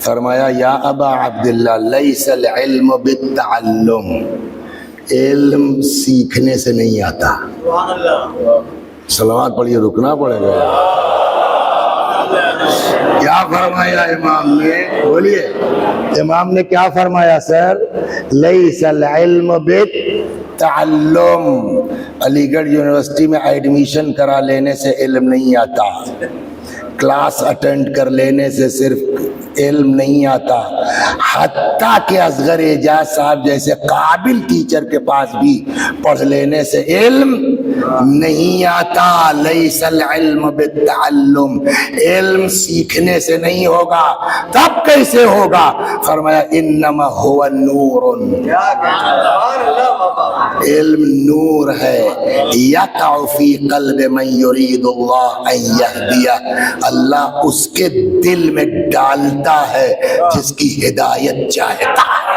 [SPEAKER 1] فرمایا یا ابا عبداللہ لیس العلم بالتعلم، علم سیکھنے سے نہیں آتا۔ صلوات پڑھیے، رکنا پڑے گا۔ کیا فرمایا امام نے؟ بولیے امام نے کیا فرمایا سر؟ لیس العلم بالتعلم، علی گڑھ یونیورسٹی میں ایڈمیشن کرا لینے سے علم نہیں آتا، کلاس اٹینڈ کر لینے سے صرف علم نہیں آتا، حتیٰ کہ اصغر اعجاز صاحب جیسے قابل ٹیچر کے پاس بھی پڑھ لینے سے علم نہیں آتا۔ لیس العلم بالتعلم، علم سیکھنے سے نہیں ہوگا، تب کیسے ہوگا؟ فرمایا انما هو نور، علم نور ہے، یقع فی قلب من یرید اللہ ان یہدیہ، اللہ اس کے دل میں ڈالتا ہے جس کی ہدایت چاہتا ہے۔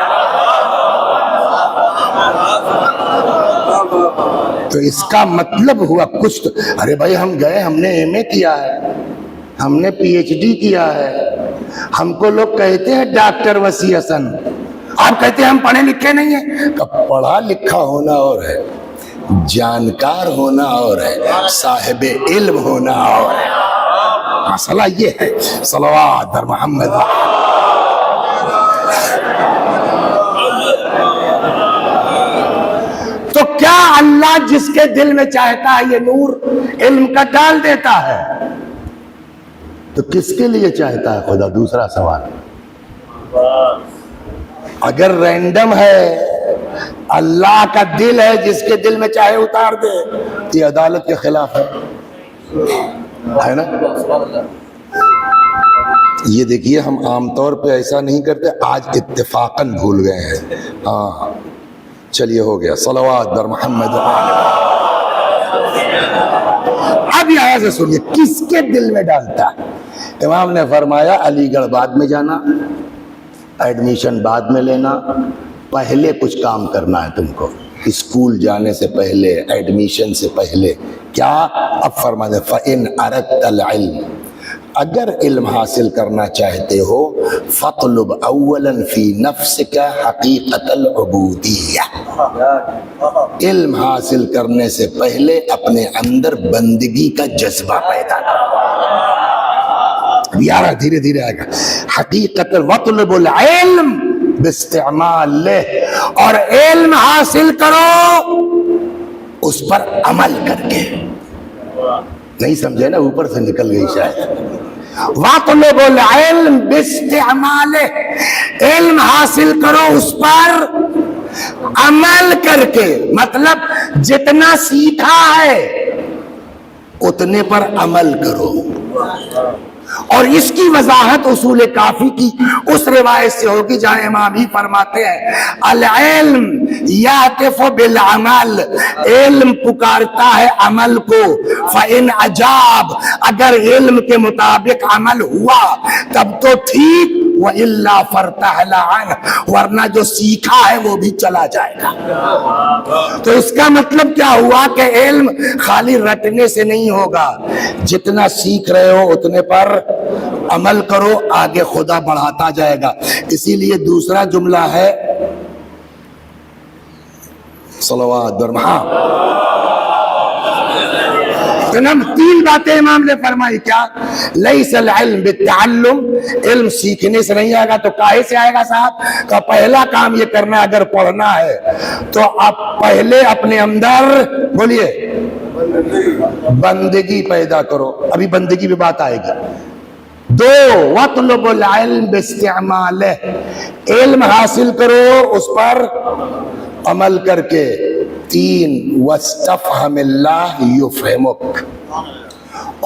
[SPEAKER 1] تو اس کا مطلب ہوا کچھ تو، ارے بھائی ہم گئے، ہم نے ایم اے کیا ہے، ہم نے پی ایچ ڈی کیا ہے، ہم کو لوگ کہتے ہیں ڈاکٹر وسیع حسن، آپ کہتے ہیں ہم پڑھے لکھے نہیں ہیں۔ پڑھا لکھا ہونا اور ہے، جانکار ہونا اور ہے، صاحب علم ہونا اور ہے، مسئلہ یہ ہے۔ صلوات بر محمد۔ تو کیا اللہ جس کے دل میں چاہتا ہے یہ نور علم کا ڈال دیتا ہے؟ تو کس کے لیے چاہتا ہے خدا؟ دوسرا سوال، اگر رینڈم ہے، اللہ کا دل ہے، جس کے دل میں چاہے اتار دے، یہ عدالت کے خلاف ہے نا؟ یہ دیکھیے ہم عام طور پہ ایسا نہیں کرتے، آج اتفاقاً بھول گئے ہیں۔ ہاں چلیے ہو گیا۔ صلوات بر محمد۔ اب یہاں سے سنیے کس کے دل میں ڈالتا ہے؟ امام نے فرمایا علی گڑھ بعد میں جانا، ایڈمیشن بعد میں لینا، پہلے کچھ کام کرنا ہے تم کو، اسکول جانے سے پہلے، ایڈمیشن سے پہلے کیا؟ اب فرمایا فَإِنْ أَرَدْتَ الْعِلْمَ، اگر علم حاصل کرنا چاہتے ہو فَاطْلُبْ أَوَّلًا فِي نَفْسِكَ حَقِيقَةَ الْعُبُودِيَّةِ، علم حاصل کرنے سے پہلے اپنے اندر بندگی کا جذبہ پیدا کرو۔ یارہ دھیرے دھیرے آئے گا، حقیقت وَاطْلُبُ الْعِلْمَ باستعمال، اور علم حاصل کرو اس پر عمل کر کے۔ نہیں سمجھے نا، اوپر سے نکل گئی شاید۔ وَاطْلُبُ الْعِلْمَ باستعمال، علم حاصل کرو اس پر عمل کر کے، مطلب جتنا سیکھا ہے اتنے پر عمل کرو۔ اور اس کی وضاحت اصول کافی کی اس روایت سے ہوگی جہاں امام ہی فرماتے ہیں العلم یعطف بالعمل، علم پکارتا ہے عمل کو، فإن اجاب، اگر علم کے مطابق عمل ہوا تب تو ٹھیک، وإلا فارتحل عنہ، ورنہ جو سیکھا ہے وہ بھی چلا جائے گا۔ تو اس کا مطلب کیا ہوا کہ علم خالی رٹنے سے نہیں ہوگا، جتنا سیکھ رہے ہو اتنے پر عمل کرو، آگے خدا بڑھاتا جائے گا۔ اسی لیے دوسرا جملہ ہے صلوات برمحا، تین باتیں امام نے فرمائی، کیا؟ لیس العلم بالتعلم، علم سیکھنے سے نہیں آئے گا، تو کاہے سے آئے گا صاحب؟ کا پہلا کام یہ کرنا ہے، اگر پڑھنا ہے تو آپ پہلے اپنے اندر بولیے بندگی پیدا کرو، ابھی بندگی بھی بات آئے گی۔ دو، وَاطْلُبُ الْعِلْمَ بِاسْتِعْمَالِهِ، علم حاصل کرو اس پر عمل کر کے۔ تین، وَاسْتَفْهَمِ اللَّهِ يُفْهِمُكَ،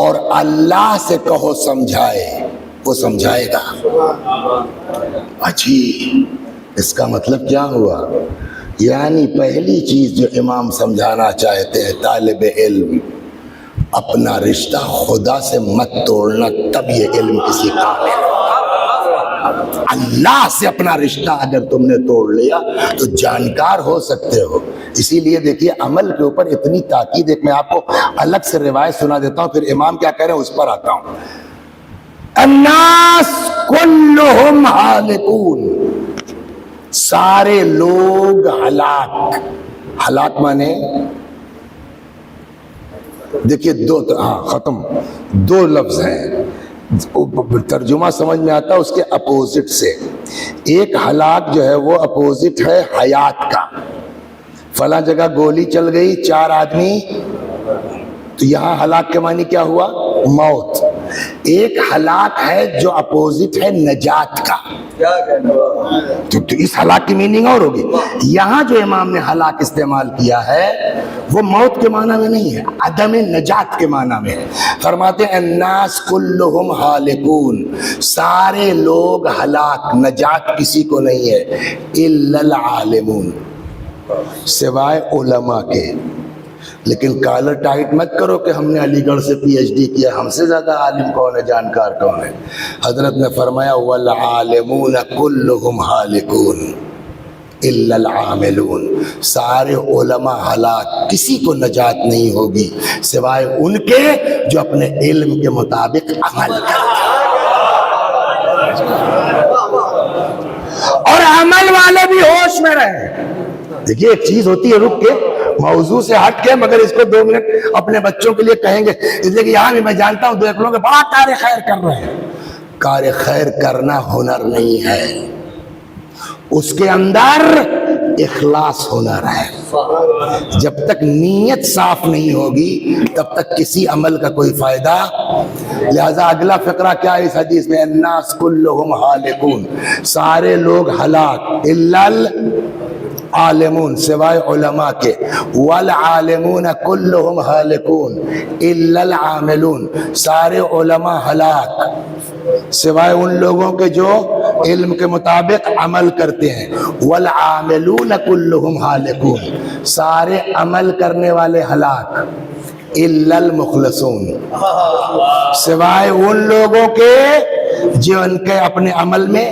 [SPEAKER 1] اور اللہ سے کہو سمجھائے، وہ سمجھائے گا۔ اچھی، اس کا مطلب کیا ہوا؟ یعنی پہلی چیز جو امام سمجھانا چاہتے ہیں طالب علم، اپنا رشتہ خدا سے مت توڑنا، تب یہ علم کسی کام ہے۔ اللہ سے اپنا رشتہ اگر تم نے توڑ لیا تو جانکار ہو سکتے ہو۔ اسی لیے دیکھیے عمل کے اوپر اتنی تاکید، ایک میں آپ کو الگ سے روایت سنا دیتا ہوں، پھر امام کیا کہہ رہے ہیں اس پر آتا ہوں۔ الناس کلہم ہالکون، سارے لوگ ہلاک، ہلاک مانے دیکھیے دو، ہاں ختم، دو لفظ ہیں، ترجمہ سمجھ میں آتا ہے اس کے اپوزٹ سے۔ ایک ہلاک جو ہے وہ اپوزٹ ہے حیات کا، فلاں جگہ گولی چل گئی 4 آدمی، تو یہاں ہلاک کے معنی کیا ہوا؟ موت۔ ایک ہلاک ہے جو اپوزٹ ہے نجات کا، تو اس ہلاک کی میننگ اور ہوگی۔ یہاں جو امام نے ہلاک استعمال کیا ہے وہ موت کے معنی میں نہیں ہے، عدم نجات کے معنی میں ہے۔ فرماتے ہیں الناس کلہم ہالکون، سارے لوگ ہلاک، نجات کسی کو نہیں ہے، الا العالمون، سوائے علماء کے۔ لیکن کالر ٹائٹ مت کرو کہ ہم نے علی گڑھ سے پی ایچ ڈی کیا، ہم سے زیادہ عالم کون ہے، جانکار کون ہے؟ حضرت نے فرمایا والعالمون کلہم ہالکون الا العاملون، سارے علماء ہلاک، کسی کو نجات نہیں ہوگی سوائے ان کے جو اپنے علم کے مطابق عمل کرتے اور عمل والے بھی ہوش میں رہے۔ دیکھیے ایک چیز ہوتی ہے، رک کے موضوع سے ہٹ کے، مگر اس کو 2 منٹ اپنے بچوں کے لیے کہیں گے، اس لیے کہ یہاں بھی میں جانتا ہوں دیکھ لو کہ بڑا کار خیر کر رہے ہیں۔ کار خیر کرنا ہنر نہیں ہے، اس کے اندر اخلاص ہنر ہے۔ جب تک نیت صاف نہیں ہوگی تب تک کسی عمل کا کوئی فائدہ۔ لہذا اگلا فقرہ کیا ہے اس حدیث میں؟ الناس کلہم ہالکون، سارے لوگ ہلاک، الا عالمون، سوائے علماء کے، والعالمون کلہم ہالکون الا العاملون، سارے علماء ہلاک سوائے ان لوگوں کے جو علم کے مطابق عمل کرتے ہیں، والعاملون کلہم ہالکون، سارے عمل کرنے والے ہلاک۔ الا المخلصون، سوائے ان لوگوں کے جو ان کے اپنے عمل میں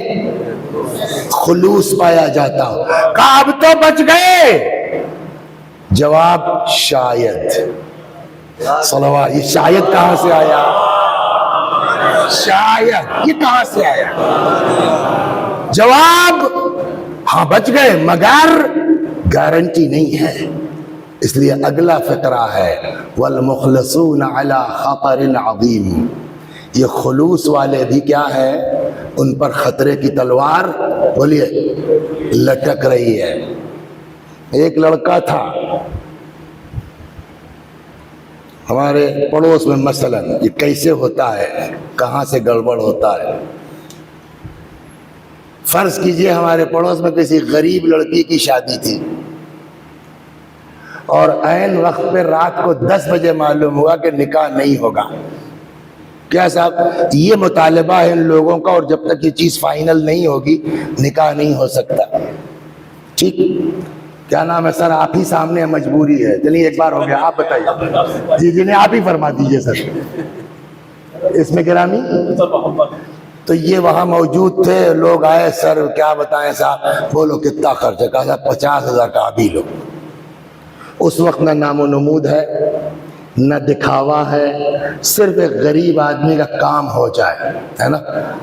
[SPEAKER 1] خلوص پایا جاتا ہو۔ کہا اب تو بچ گئے؟ جواب شاید۔ صلوات، یہ شاید کہاں سے آیا؟ شاید یہ کہاں سے آیا؟ جواب ہاں بچ گئے، مگر گارنٹی نہیں ہے۔ اس لیے اگلا فقرہ ہے والمخلصون علی خطر عظیم، یہ خلوص والے بھی کیا ہے؟ ان پر خطرے کی تلوار بولیے لٹک رہی ہے۔ ایک لڑکا تھا ہمارے پڑوس میں، مثلا یہ کیسے ہوتا ہے، کہاں سے گڑبڑ ہوتا ہے؟ فرض کیجئے ہمارے پڑوس میں کسی غریب لڑکی کی شادی تھی، اور عین وقت پہ رات کو 10 بجے معلوم ہوا کہ نکاح نہیں ہوگا۔ کیا صاحب یہ مطالبہ ہے ان لوگوں کا، اور جب تک یہ چیز فائنل نہیں ہوگی نکاح نہیں ہو سکتا۔ ٹھیک، کیا نام ہے سر؟ آپ ہی سامنے مجبوری ہے، چلیے ایک بار ہو گیا، آپ بتائیے۔ جی جی نہیں، آپ ہی فرما دیجئے سر۔ اس میں گرامی تو یہ وہاں موجود تھے، لوگ آئے، سر کیا بتائیں صاحب؟ بولو کتنا خرچ ہے؟ کہا صاحب 50,000 کا ابھی لو۔ اس وقت نہ نام و نمود ہے، نہ دکھاوا ہے، صرف ایک غریب آدمی کا کام ہو جائے، ہے نا؟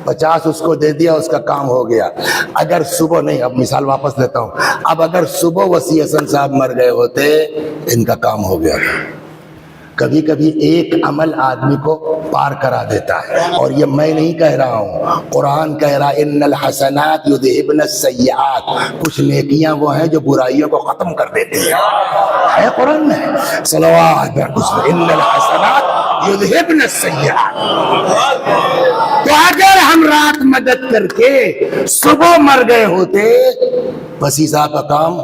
[SPEAKER 1] 50 اس کو دے دیا، اس کا کام ہو گیا۔ اگر صبح نہیں، اب مثال واپس لیتا ہوں، اب اگر صبح وسیع حسن صاحب مر گئے ہوتے، ان کا کام ہو گیا تھا۔ کبھی کبھی ایک عمل آدمی کو پار کرا دیتا ہے، اور یہ میں نہیں کہہ رہا ہوں، قرآن کہہ رہا ہے ان الحسنات یذہبن السیئات، کچھ نیکیاں وہ ہیں جو برائیوں کو ختم کر دیتی ہیں، ہے قرآن میں۔ صلوات ان الحسنات یذہبن السیئات۔ تو اگر ہم رات مدد کر کے صبح مر گئے ہوتے، وسیع صاحب کا کام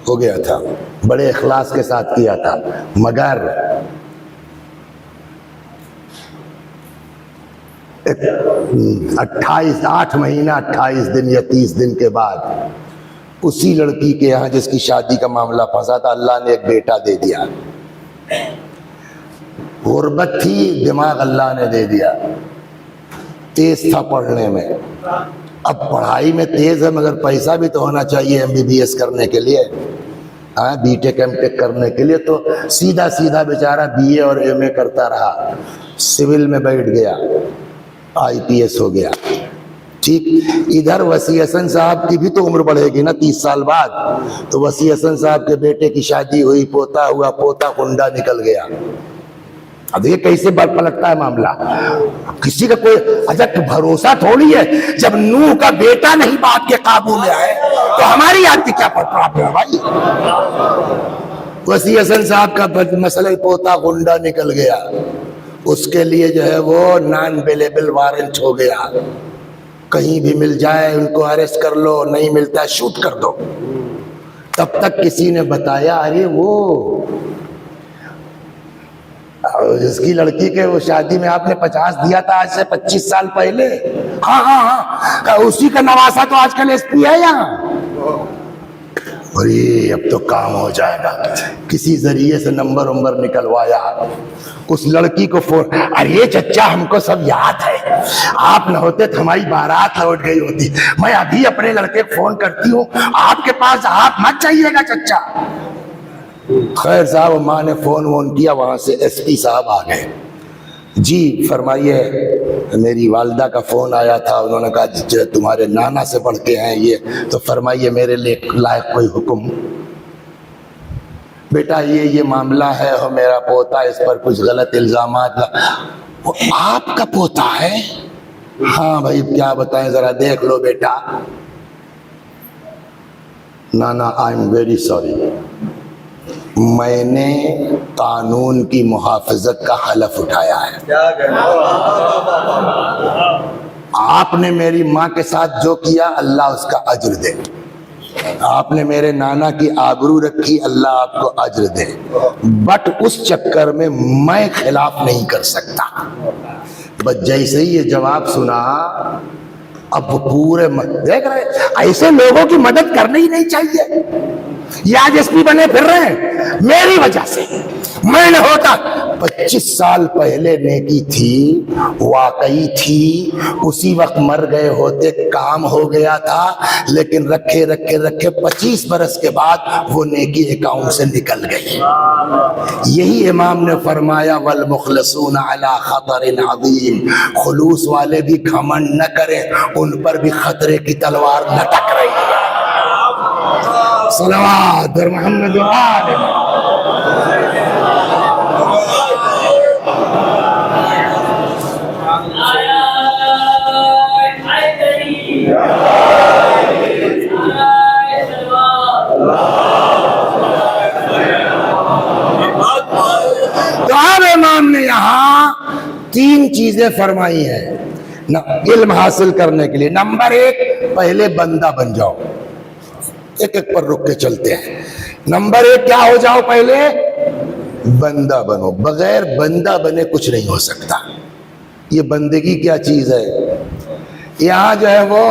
[SPEAKER 1] ہو گیا تھا، بڑے اخلاص کے ساتھ کیا تھا، مگر 8 مہینہ 28 دن یا 30 دن کے بعد اسی لڑکی کے یہاں جس کی شادی کا معاملہ پھنسا تھا، اللہ نے ایک بیٹا دے دیا۔ غربت تھی، دماغ اللہ نے دے دیا، تیز تھا پڑھنے میں۔ اب پڑھائی میں تیز ہے، مگر پیسہ بھی تو ہونا چاہیے MBBS کرنے کے لیے، ہاں بی ٹیک ایم ٹیک کرنے کے لیے، تو سیدھا بیچارہ BA اور MA کرتا رہا، سول میں بیٹھ گیا، IPS ہو گیا۔ ٹھیک، ادھر وسیع حسن صاحب کی بھی تو عمر بڑھے گی نا 30 سال بعد، تو وسیع حسن صاحب کے بیٹے کی شادی ہوئی، پوتا ہوا، پوتا کنڈا نکل گیا۔ اب یہ کیسے پلٹتا ہے معاملہ؟ کسی کا کوئی عجب بھروسہ تھوڑی ہے، جب نوح کا بیٹا نہیں باپ کے قابو میں آئے تو ہماری آپ کی کیا پرابلم ہے بھائی؟ وسیع حسن صاحب کا مسئلہ پوتا گنڈا نکل گیا، اس کے لیے جو ہے وہ نان اویلیبل وارنٹ ہو گیا، کہیں بھی مل جائے ان کو اریسٹ کر لو، نہیں ملتا شوٹ کر دو۔ تب تک کسی نے بتایا ارے وہ جس کی لڑکی کے وہ شادی میں آپ نے 50 دیا تھا آج سے 25 سال پہلے، ہاں اسی کا نواسا تو آج کل SP ہے یہاں، اور یہ اب تو کام ہو جائے گا۔ کسی ذریعے سے نمبر نکلوایا، اس لڑکی کو فون، ارے چچا ہم کو سب یاد ہے، آپ نہ ہوتے تو ہماری بارات لوٹ گئی ہوتی، میں ابھی اپنے لڑکے کو فون کرتی ہوں، آپ کے پاس آپ مت چاہیے گا چچا۔ خیر صاحب ماں نے فون کیا، وہاں سے SP صاحب آ گئے، جی فرمائیے میری والدہ کا فون آیا تھا، انہوں نے کہا تمہارے نانا سے بڑھ کے ہیں یہ، تو فرمائیے میرے لائق کوئی حکم؟ بیٹا یہ معاملہ ہے، ہو میرا پوتا، اس پر کچھ غلط الزامات۔ وہ آپ کا پوتا ہے؟ ہاں بھائی کیا بتائیں، ذرا دیکھ لو بیٹا۔ نانا آئی ایم ویری سوری، میں نے قانون کی محافظت کا حلف اٹھایا ہے، آپ نے میری ماں کے ساتھ جو کیا اللہ اس کا اجر دے، آپ نے میرے نانا کی آبرو رکھی اللہ آپ کو اجر دے، بٹ اس چکر میں میں خلاف نہیں کر سکتا۔ بس جیسے ہی یہ جواب سنا، اب پورے دیکھ رہے ایسے لوگوں کی مدد کرنی ہی نہیں چاہیے، یہ آج ایس پی بنے پھر رہے ہیں میری وجہ سے، میں نہ ہوتا 25 سال پہلے نیکی تھی، واقعی تھی، اسی وقت مر گئے ہوتے کام ہو گیا تھا، لیکن رکھے 25 برس کے بعد وہ نیکی اکاؤنٹ سے نکل گئی۔ یہی امام نے فرمایا والمخلصون علی خطر عظیم، خلوص والے بھی گھمنڈ نہ کریں، ان پر بھی خطرے کی تلوار لٹک رہی ہے۔ صلوات در محمد و آل تو اب امام نے یہاں 3 چیزیں فرمائی ہیں علم حاصل کرنے کے لیے۔ نمبر 1، پہلے بندہ بن جاؤ، ایک ایک پر رک کے چلتے ہیں۔ نمبر 1 کیا ہو جاؤ؟ پہلے بندہ بنو، بغیر بندہ بنے کچھ نہیں ہو سکتا۔ یہ بندگی کیا چیز ہے؟ یہاں جو ہے وہ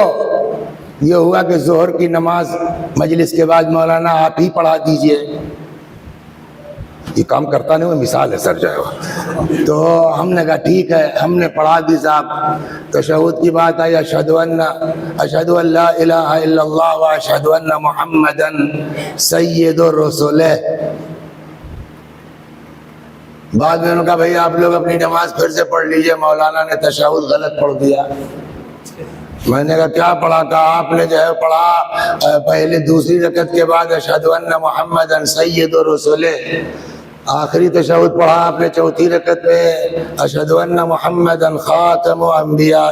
[SPEAKER 1] یہ ہوا کہ ظہر کی نماز مجلس کے بعد مولانا آپ ہی پڑھا دیجئے، یہ کام کرتا نہیں، وہ مثال ہے سر جو ہے وہ۔ تو ہم نے کہا ٹھیک ہے، ہم نے پڑھا دی صاحب، تشہد کی بات آئی اشہد ان لا الہ الا اللہ و اشہد ان محمدً سید الرسل۔ بعد میں انہوں نے کہا بھئی آپ لوگ اپنی نماز پھر سے پڑھ لیجئے، مولانا نے تشہد غلط پڑھ دیا۔ میں نے کہا کیا پڑھا؟ کہا آپ نے جو ہے پڑھا پہلے دوسری رکعت کے بعد اشہد ان محمدً سید الرسل، آخری تشہد پڑھا آپ نے چوتھی رکعت میں اشہد ان محمدً خاتم انبیاء۔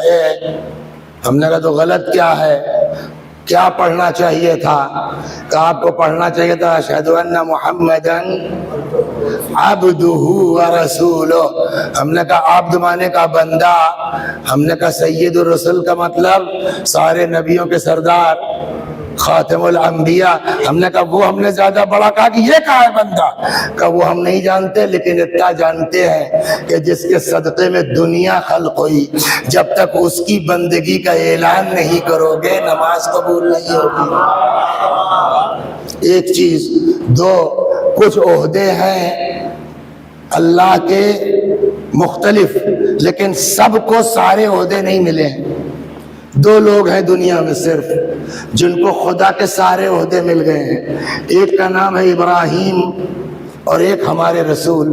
[SPEAKER 1] ہم نے کہا تو غلط کیا ہے؟ کیا پڑھنا چاہیے تھا؟ کہ آپ کو پڑھنا چاہیے تھا اشہد ان محمدً عبدہ ورسولہ۔ ہم نے کہا عبد مانے کا بندہ، ہم نے کہا سید الرسل کا مطلب سارے نبیوں کے سردار، خاتم الانبیاء۔ ہم نے کہا وہ ہم نے زیادہ بڑا کہا کہ یہ کہا ہے بندہ؟ کہ وہ ہم نہیں جانتے، لیکن اتنا جانتے ہیں کہ جس کے صدقے میں دنیا خلق ہوئی، جب تک اس کی بندگی کا اعلان نہیں کرو گے نماز قبول نہیں ہوگی۔ ایک چیز۔ 2، کچھ عہدے ہیں اللہ کے مختلف، لیکن سب کو سارے عہدے نہیں ملے ہیں۔ 2 لوگ ہیں دنیا میں صرف جن کو خدا کے سارے عہدے مل گئے ہیں، ایک کا نام ہے ابراہیم اور ایک ہمارے رسول۔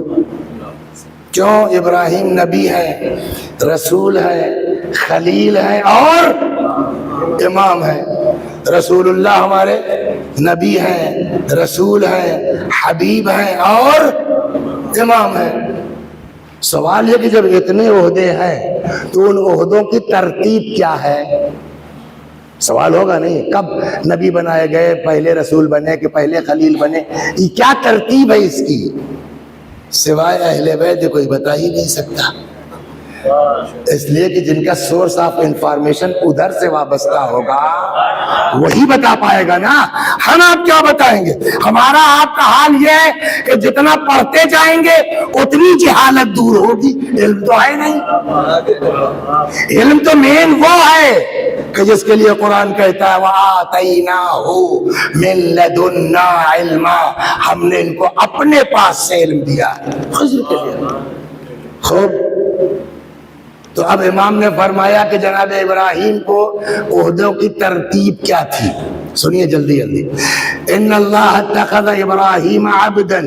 [SPEAKER 1] کیوں؟ ابراہیم نبی ہے، رسول ہے، خلیل ہے اور امام ہے۔ رسول اللہ ہمارے نبی ہیں، رسول ہیں، حبیب ہیں اور امام ہیں۔ سوال یہ کہ جب اتنے عہدے ہیں تو ان عہدوں کی ترتیب کیا ہے؟ سوال ہوگا نہیں کب نبی بنائے گئے، پہلے رسول بنے کہ پہلے خلیل بنے، یہ کیا ترتیب ہے اس کی؟ سوائے اہل بیت کوئی بتا ہی نہیں سکتا، اس لیے کہ جن کا سورس آف انفارمیشن ادھر سے وابستہ ہوگا وہی بتا پائے گا نا۔ ہم آپ کیا بتائیں گے؟ ہمارا آپ کا حال یہ ہے کہ جتنا پڑھتے جائیں گے اتنی جہالت دور ہوگی۔ علم تو ہے نہیں، علم تو مین وہ ہے کہ جس کے لیے قرآن کہتا ہے وَآتَيْنَاهُ مِن لَدُنَّا عِلْمًا، ہم نے ان کو اپنے پاس سے علم دیا۔ خضر کے لیے خوب۔ تو اب امام نے فرمایا کہ جناب ابراہیم کو عہدوں کی ترتیب کیا تھی، سنیے جلدی جلدی۔ ان اللہ اتخذ ابراہیم عبدا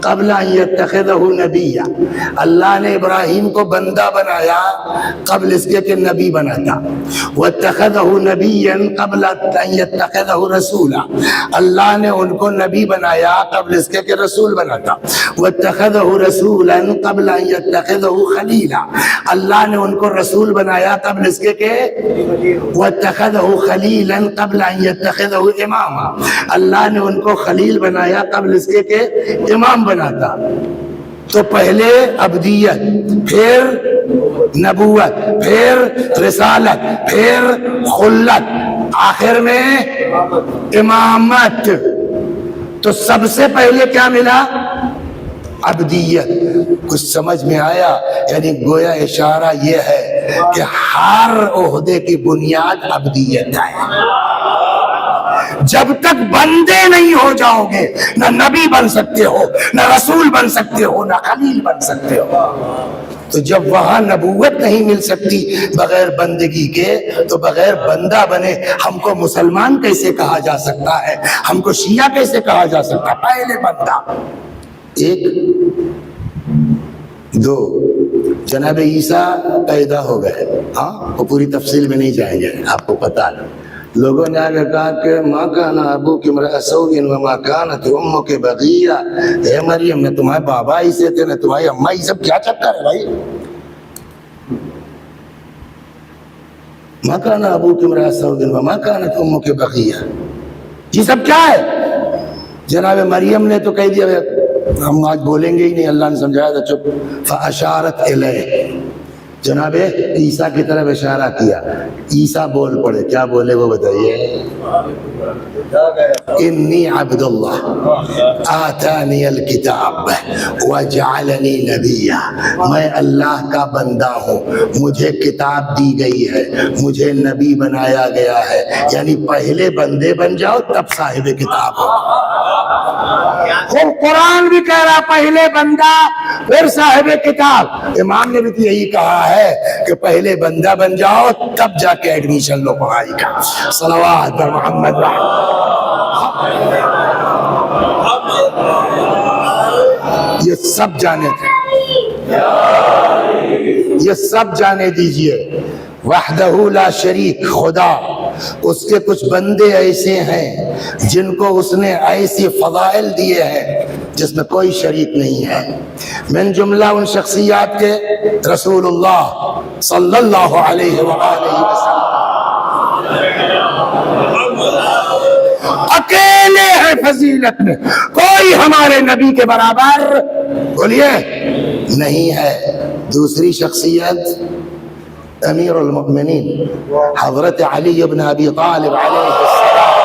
[SPEAKER 1] قبل ان یتخذہ نبیا، اللہ نے ابراہیم کو بندہ بنایا قبل اس کے کہ نبی بناتا۔ واتخذہ نبیا قبل ان یتخذہ رسولا، اللہ نے ان کو نبی بنایا قبل اس کے کہ رسول بناتا۔ واتخذہ رسولا قبل ان یتخذہ خلیلا، اللہ نے ان کو رسول بنایا قبل اس کے کہ واتخذہ خلیلا قبل ان یتخذہ اماما، اللہ نے ان کو خلیل بنایا قبل اس کے کہ امام بناتا۔ تو پہلے عبدیت، پھر نبوت، پھر رسالت، پھر خلت، آخر میں امامت۔ تو سب سے پہلے کیا ملا؟ عبدیت۔ کچھ سمجھ میں آیا؟ یعنی گویا اشارہ یہ ہے کہ ہر عہدے کی بنیاد عبدیت ہے۔ جب تک بندے نہیں ہو جاؤ گے نہ نبی بن سکتے ہو، نہ رسول بن سکتے ہو، نہ خلیل بن سکتے ہو۔ تو جب وہاں نبوت نہیں مل سکتی بغیر بندگی کے، تو بغیر بندہ بنے ہم کو مسلمان کیسے کہا جا سکتا ہے، ہم کو شیعہ کیسے کہا جا سکتا ہے؟ پہلے بندہ۔ ایک دو، جناب عیسیٰ پیدا ہو گئے، ہاں وہ پوری تفصیل میں نہیں جائیں گے، آپ کو پتا ہے۔ لوگوں نے آگے کہا کہ ماں کانا ابوک امرأ سوء وما کانت امک بغیہ، اے مریم نے تمہارے بابا ایسے تھے نہ تمہاری اماں، یہ سب کیا چکر ہے بھائی؟ ماں کانا ابوک امرأ سوء وما کانت امک بغیہ، یہ سب کیا ہے؟ جناب مریم نے تو کہہ دیا ہم آج بولیں گے ہی نہیں، اللہ نے سمجھایا تھا چپ۔ فاشارت الیہ، جناب عیسیٰ کی طرف اشارہ کیا، عیسیٰ بول پڑے، کیا بولے وہ بتائیے؟ انی عبد اللہ آتانی الکتاب وجعلنی نبیا، میں اللہ کا بندہ ہوں، مجھے کتاب دی گئی ہے، مجھے نبی بنایا گیا ہے۔ یعنی پہلے بندے بن جاؤ تب صاحب کتاب ہو۔ قرآن بھی کہہ رہا پہلے بندہ پھر صاحب کتاب۔ امام نے بھی تو یہی کہا ہے کہ پہلے بندہ بن جاؤ تب جا کے ایڈمیشن لو پڑھائی کا۔ صلوات پر محمد یہ سب جانے تھے، یہ سب جانے دیجئے۔ وحدہ لا شریک، خدا، اس کے کچھ بندے ایسے ہیں جن کو اس نے ایسی فضائل دیے ہیں جس میں کوئی شریک نہیں ہے۔ من جملہ ان شخصیات کے رسول اللہ صلی اللہ علیہ وآلہ وسلم اکیلے ہیں فضیلت میں، کوئی ہمارے نبی کے برابر بولیے نہیں ہے۔ دوسری شخصیت امیر المؤمنین حضرت علی بن ابی طالب علیہ السلام،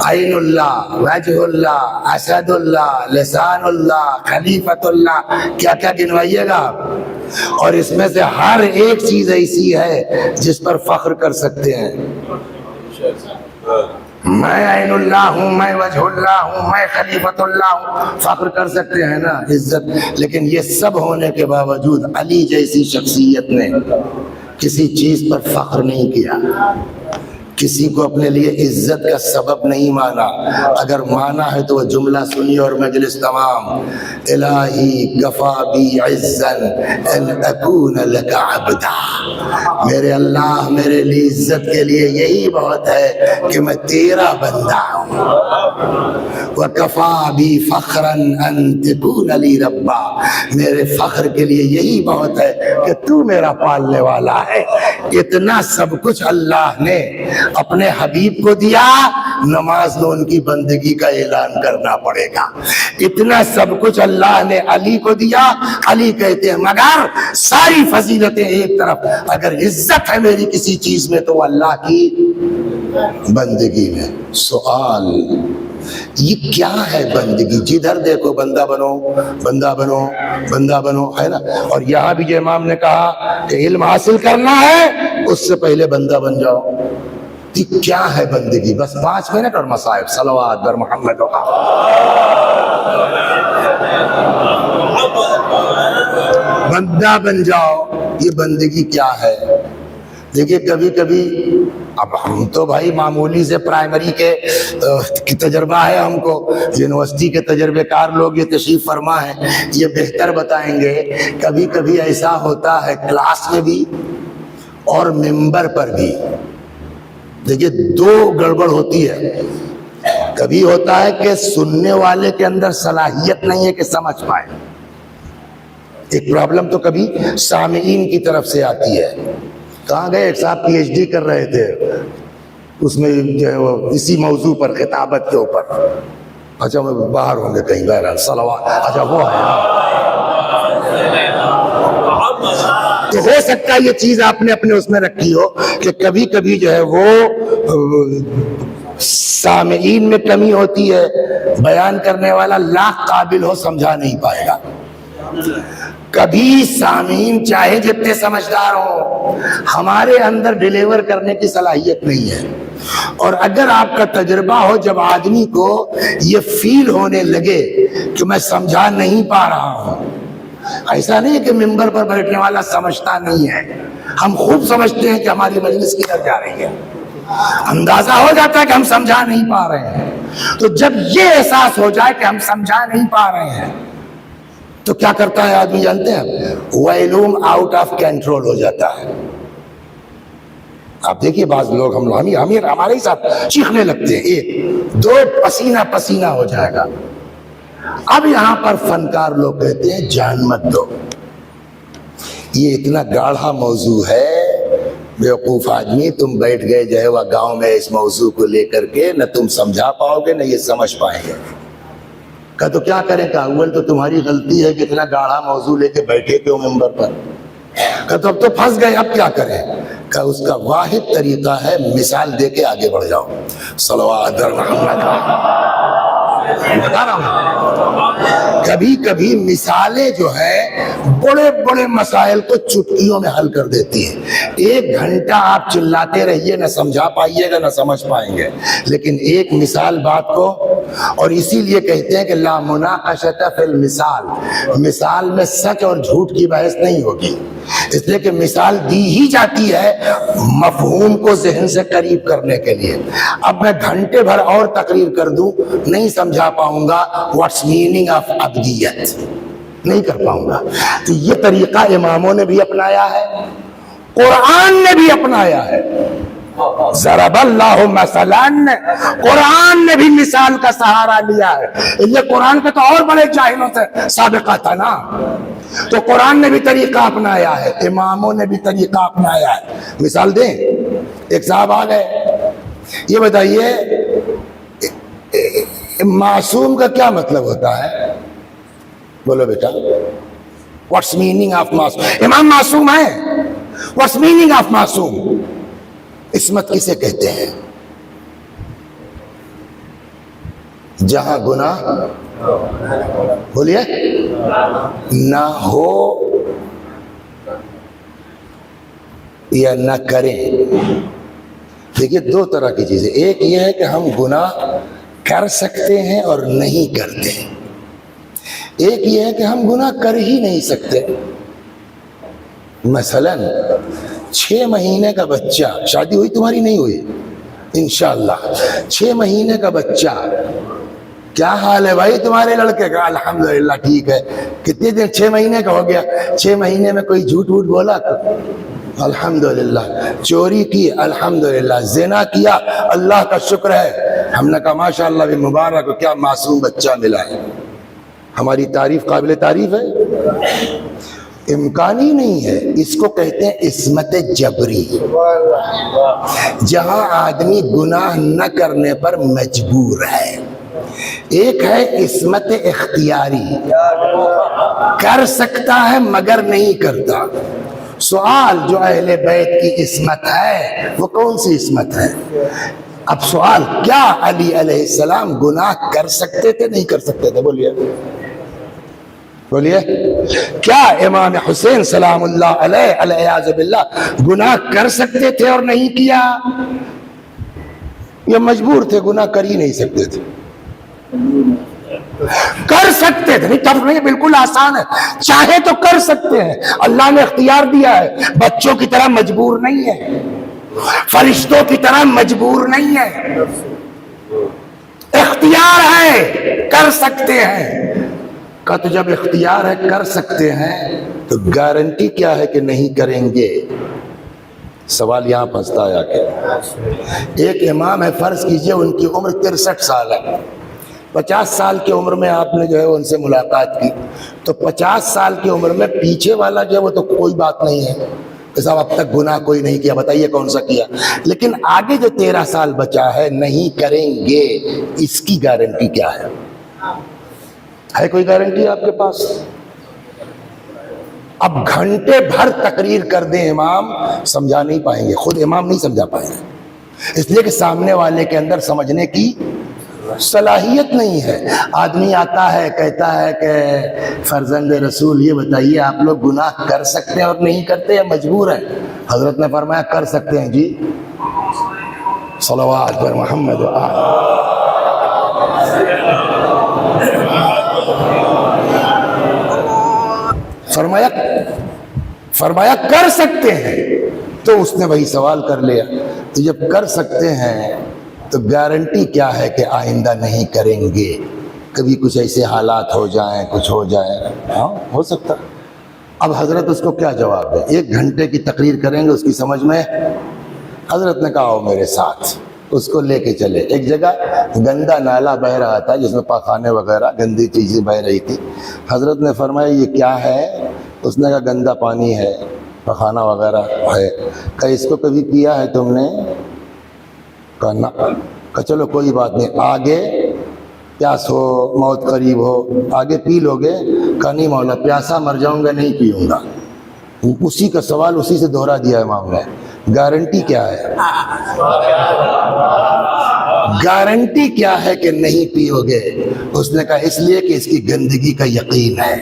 [SPEAKER 1] عین اللہ، وجہ اللہ، اسد اللہ، لسان اللہ، خلیفۃ اللہ، کیا کیا گنوائیے گا آپ؟ اور اس میں سے ہر ایک چیز ایسی ہے جس پر فخر کر سکتے ہیں۔ میں عین اللہ ہوں، میں وجہ اللہ ہوں، میں خلیفۃ اللہ ہوں، فخر کر سکتے ہیں نا، عزت۔ لیکن یہ سب ہونے کے باوجود علی جیسی شخصیت نے کسی چیز پر فخر نہیں کیا، کسی کو اپنے لیے عزت کا سبب نہیں مانا۔ اگر مانا ہے تو وہ جملہ سنیے اور مجلس تمام، الہی کفا بی عزا ان اکون لک عبدا، میرے اللہ میرے لیے عزت کے لیے یہی بہت ہے کہ میں تیرا بندہ ہوں۔ وکفا بی فخرا ان تکون لی ربا، میرے فخر کے لیے یہی بہت ہے کہ تو میرا پالنے والا ہے۔ اتنا سب کچھ اللہ نے اپنے حبیب کو دیا، نماز میں ان کی بندگی کا اعلان کرنا پڑے گا۔ اتنا سب کچھ اللہ نے علی کو دیا، علی کہتے ہیں مگر ساری فضیلتیں ایک طرف، اگر عزت ہے میری کسی چیز میں تو اللہ کی بندگی میں۔ سوال یہ کیا ہے بندگی؟ جدھر دیکھو بندہ بنو بندہ بنو بندہ بنو، ہے نا۔ اور یہاں بھی جو امام نے کہا کہ علم حاصل کرنا ہے اس سے پہلے بندہ بن جاؤ۔ یہ کیا ہے بندگی؟ بس 5 منٹ اور مصائب۔ صلوات بر محمد و بندہ بن جاؤ، یہ بندگی کیا ہے؟ دیکھیے کبھی کبھی اب ہم تو بھائی معمولی سے پرائمری کے تجربہ ہے ہم کو، یونیورسٹی کے تجربے کار لوگ یہ تشریف فرما ہے، یہ بہتر بتائیں گے۔ کبھی کبھی ایسا ہوتا ہے کلاس میں بھی اور ممبر پر بھی۔ دیکھیے 2 گڑبڑ ہوتی ہے، کبھی ہوتا ہے کہ سننے والے کے اندر صلاحیت نہیں ہے کہ سمجھ پائے، ایک پرابلم تو کبھی سامعین کی طرف سے آتی ہے۔ کہاں گئے ایک صاحب پی ایچ ڈی کر رہے تھے اس میں جو ہے وہ اسی موضوع پر، خطابت کے اوپر۔ اچھا وہ باہر ہوں گے کہیں، بہرحال صلوات، اچھا وہ ہے۔ تو ہو سکتا ہے یہ چیز آپ نے اپنے اس میں رکھی ہو کہ کبھی کبھی جو ہے وہ سامعین میں کمی ہوتی ہے، بیان کرنے والا لاکھ قابل ہو سمجھا نہیں پائے گا۔ کبھی سامعین چاہے جتنے سمجھدار ہوں، ہمارے اندر ڈیلیور کرنے کی صلاحیت نہیں ہے. اور اگر آپ کا تجربہ ہو جب آدمی کو یہ فیل ہونے لگے کہ میں سمجھا نہیں پا رہا ہوں، ایسا نہیں ہے کہ ممبر پر بیٹھنے والا سمجھتا نہیں ہے، ہم خوب سمجھتے ہیں کہ ہماری مجلس کدھر جا رہی ہے، اندازہ ہو جاتا ہے کہ ہم سمجھا نہیں پا رہے ہیں. تو جب یہ احساس ہو جائے کہ ہم سمجھا نہیں پا رہے ہیں تو کیا کرتا ہے آدمی جانتے ہیں؟ ویلوم آؤٹ آف کنٹرول ہو جاتا ہے. آپ دیکھیے بعض لوگ ہمارے ہی ساتھ چیخنے لگتے ہیں، ایک دو پسینہ پسینہ ہو جائے گا. اب یہاں پر فنکار لوگ کہتے ہیں جان مت دو، یہ اتنا گاڑھا موضوع ہے، بیوقوف آدمی تم بیٹھ گئے جو ہے وہ گاؤں میں اس موضوع کو لے کر کے، نہ تم سمجھا پاؤ گے نہ یہ سمجھ پائیں گے. کہا تو کیا کریں؟ کہا اول تو تمہاری غلطی ہے کہ اتنا گاڑھا موضوع لے کے بیٹھے کیوں ممبر پر. کہا تو اب تو پھنس گئے، اب کیا کریں؟ کہا اس کا واحد طریقہ ہے مثال دے کے آگے بڑھ جاؤ. صلوات محمد. بتا رہا ہوں کبھی کبھی مثالیں جو ہے بڑے بڑے مسائل کو چٹکیوں میں حل کر دیتی ہیں. 1 گھنٹہ آپ چلاتے رہیے، نہ سمجھا پائیے گا نہ سمجھ پائیں گے، لیکن ایک مثال بات کو. اور اسی لیے کہتے ہیں کہ لا مناقشۃ فی المثال، مثال میں سچ اور جھوٹ کی بحث نہیں ہوگی، اس لیے کہ مثال دی ہی جاتی ہے مفہوم کو ذہن سے قریب کرنے کے لیے. اب میں گھنٹے بھر اور تقریر کر دوں، نہیں سمجھا پاؤں گا واٹس میننگ آف ابدیت، نہیں کر پاؤں گا. تو یہ طریقہ اماموں نے بھی اپنایا ہے، قرآن نے بھی اپنایا ہے. ضرب اللہ مثلا، قرآن نے بھی مثال کا سہارا لیا ہے. یہ قرآن پہ تو اور بڑے جاہلوں سے سابقہ تھا نا. تو قرآن نے بھی طریقہ اپنایا ہے، اماموں نے بھی طریقہ اپنایا ہے. مثال دیں، ایک صاحب آ گئے، یہ بتائیے معصوم کا کیا مطلب ہوتا ہے؟ بولو بیٹا، واٹس میننگ آف معصوم؟ امام معصوم ہے، واٹس میننگ آف معصوم؟ عصمت کسے کہتے ہیں؟ جہاں گناہ بولیے نہ ہو یا نہ کریں. دیکھیے 2 طرح کی چیزیں، ایک یہ ہے کہ ہم گناہ کر سکتے ہیں اور نہیں کرتے، ایک یہ ہے کہ ہم گناہ کر ہی نہیں سکتے. مثلا 6 مہینے کا بچہ، شادی ہوئی تمہاری نہیں ہوئی انشاءاللہ، 6 مہینے کا بچہ، کیا حال ہے بھائی تمہارے لڑکے کا؟ الحمدللہ ٹھیک ہے. کتنے دن؟ 6 مہینے کا ہو گیا. 6 مہینے میں کوئی جھوٹ ووٹ بولا؟ الحمدللہ. چوری کی؟ الحمدللہ. زنا کیا؟ اللہ کا شکر ہے. ہم نے کہا ماشاءاللہ بھی مبارک ہو، کیا معصوم بچہ ملا ہے. ہماری تعریف قابل تعریف ہے؟ امکان ہی نہیں ہے. اس کو کہتے ہیں عصمت جبری، جہاں آدمی گناہ نہ کرنے پر مجبور ہے. ایک ہے عصمت اختیاری، کر سکتا ہے مگر نہیں کرتا. سوال جو اہل بیت کی عصمت ہے وہ کون سی عصمت ہے؟ اب سوال، کیا علی علیہ السلام گناہ کر سکتے تھے نہیں کر سکتے تھے؟ بولیے بولیے. کیا امام حسین سلام اللہ علیہ العیاذ باللہ گناہ کر سکتے تھے اور نہیں کیا؟ یہ مجبور تھے، گناہ کر ہی نہیں سکتے تھے. کر سکتے تھے، نہیں تب نہیں، بالکل آسان ہے، چاہے تو کر سکتے ہیں. اللہ نے اختیار دیا ہے، بچوں کی طرح مجبور نہیں ہے، فرشتوں کی طرح مجبور نہیں ہے، اختیار ہے، کر سکتے ہیں. کہ تو جب اختیار ہے کر سکتے ہیں تو گارنٹی کیا ہے کہ نہیں کریں گے؟ سوال یہاں پھنستا ہے. آ کے ایک امام ہے، فرض کیجئے ان کی عمر 63 سال ہے. 50 سال کی عمر میں آپ نے جو ہے ان سے ملاقات کی تو 50 سال کی عمر میں پیچھے والا جو ہے وہ تو کوئی بات نہیں ہے کہ صاحب اب تک گناہ کوئی نہیں کیا، بتائیے کون سا کیا. لیکن آگے جو 13 سال بچا ہے نہیں کریں گے، اس کی گارنٹی کیا ہے؟ ہے کوئی گارنٹی آپ کے پاس؟ اب گھنٹے بھر تقریر کر دیں امام، سمجھا نہیں پائیں گے، خود امام نہیں سمجھا پائیں گے، اس لیے کہ سامنے والے کے اندر سمجھنے کی صلاحیت نہیں ہے. آدمی آتا ہے کہتا ہے کہ فرزند رسول یہ بتائیے آپ لوگ گناہ کر سکتے ہیں اور نہیں کرتے یا مجبور ہیں؟ حضرت نے فرمایا کر سکتے ہیں جی. صلوات پر محمد و آل. فرمایا کر سکتے ہیں. تو اس نے وہی سوال کر لیا. تو جب کر سکتے ہیں تو گارنٹی کیا ہے کہ آئندہ نہیں کریں گے؟ کبھی کچھ ایسے حالات ہو جائیں, کچھ ہو جائیں. ہاں ہو سکتا. اب حضرت اس کو کیا جواب دیں؟ 1 گھنٹے کی تقریر کریں گے اس کی سمجھ میں. حضرت نے کہا آؤ میرے ساتھ. اس کو لے کے چلے. ایک جگہ گندا نالا بہ رہا تھا جس میں پاخانے وغیرہ گندی چیزیں بہ رہی تھی. حضرت نے فرمایا یہ کیا ہے؟ اس نے کہا گندا پانی ہے, پاخانہ وغیرہ ہے. کہ اس کو کبھی پیا ہے تم نے؟ کہا نہ. کہ چلو کوئی بات نہیں, آگے پیاس ہو, موت قریب ہو, آگے پی لو گے؟ کہا نہیں مولا, پیاسا مر جاؤں گا, نہیں پیوں گا. اسی کا سوال اسی سے دوہرا دیا امام نے. گارنٹی کیا ہے؟ گارنٹی کیا ہے کہ نہیں پیو گے؟ اس نے کہا اس لیے کہ اس کی گندگی کا یقین ہے.